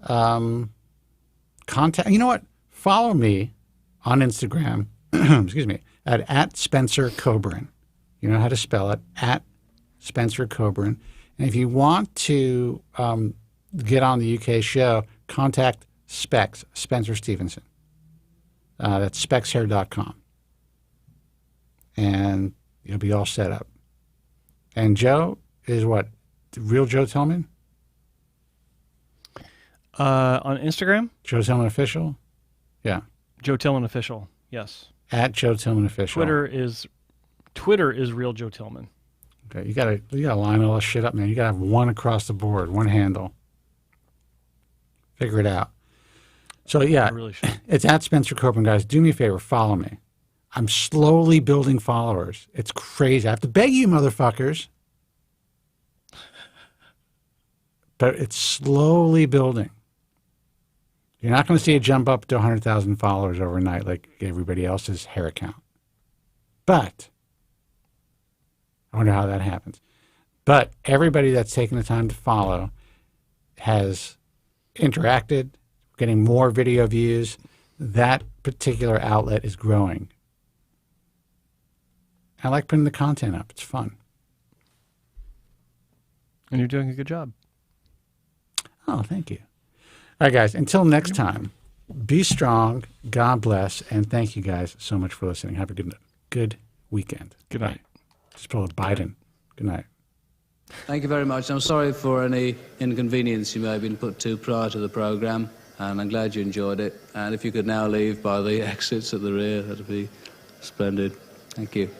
contact. You know what? Follow me on Instagram. Excuse me, at Spencer Kobren. You know how to spell it, at Spencer Kobren. And if you want to get on the UK show, contact Specs, Spencer Stevenson. That's specshair.com. And you'll be all set up. And Joe is what? The real Joe Tillman? On Instagram? Joe Tillman Official? Yeah. Joe Tillman Official, yes. At Joe Tillman Official. Twitter is real Joe Tillman. Okay, you gotta line all this shit up, man. You gotta have one across the board, one handle. Figure it out. So yeah, I really should. It's at Spencer Kobren, guys. Do me a favor, follow me. I'm slowly building followers. It's crazy. I have to beg you, motherfuckers. But it's slowly building. You're not going to see it jump up to 100,000 followers overnight like everybody else's hair account. But I wonder how that happens. But everybody that's taken the time to follow has interacted, getting more video views. That particular outlet is growing. I like putting the content up. It's fun. And you're doing a good job. Oh, thank you. All right, guys, until next time, be strong, God bless, and thank you guys so much for listening. Have a good weekend. Good night. Just pull a Biden. Good night. Thank you very much. I'm sorry for any inconvenience you may have been put to prior to the programme, and I'm glad you enjoyed it. And if you could now leave by the exits at the rear, that'd be splendid. Thank you.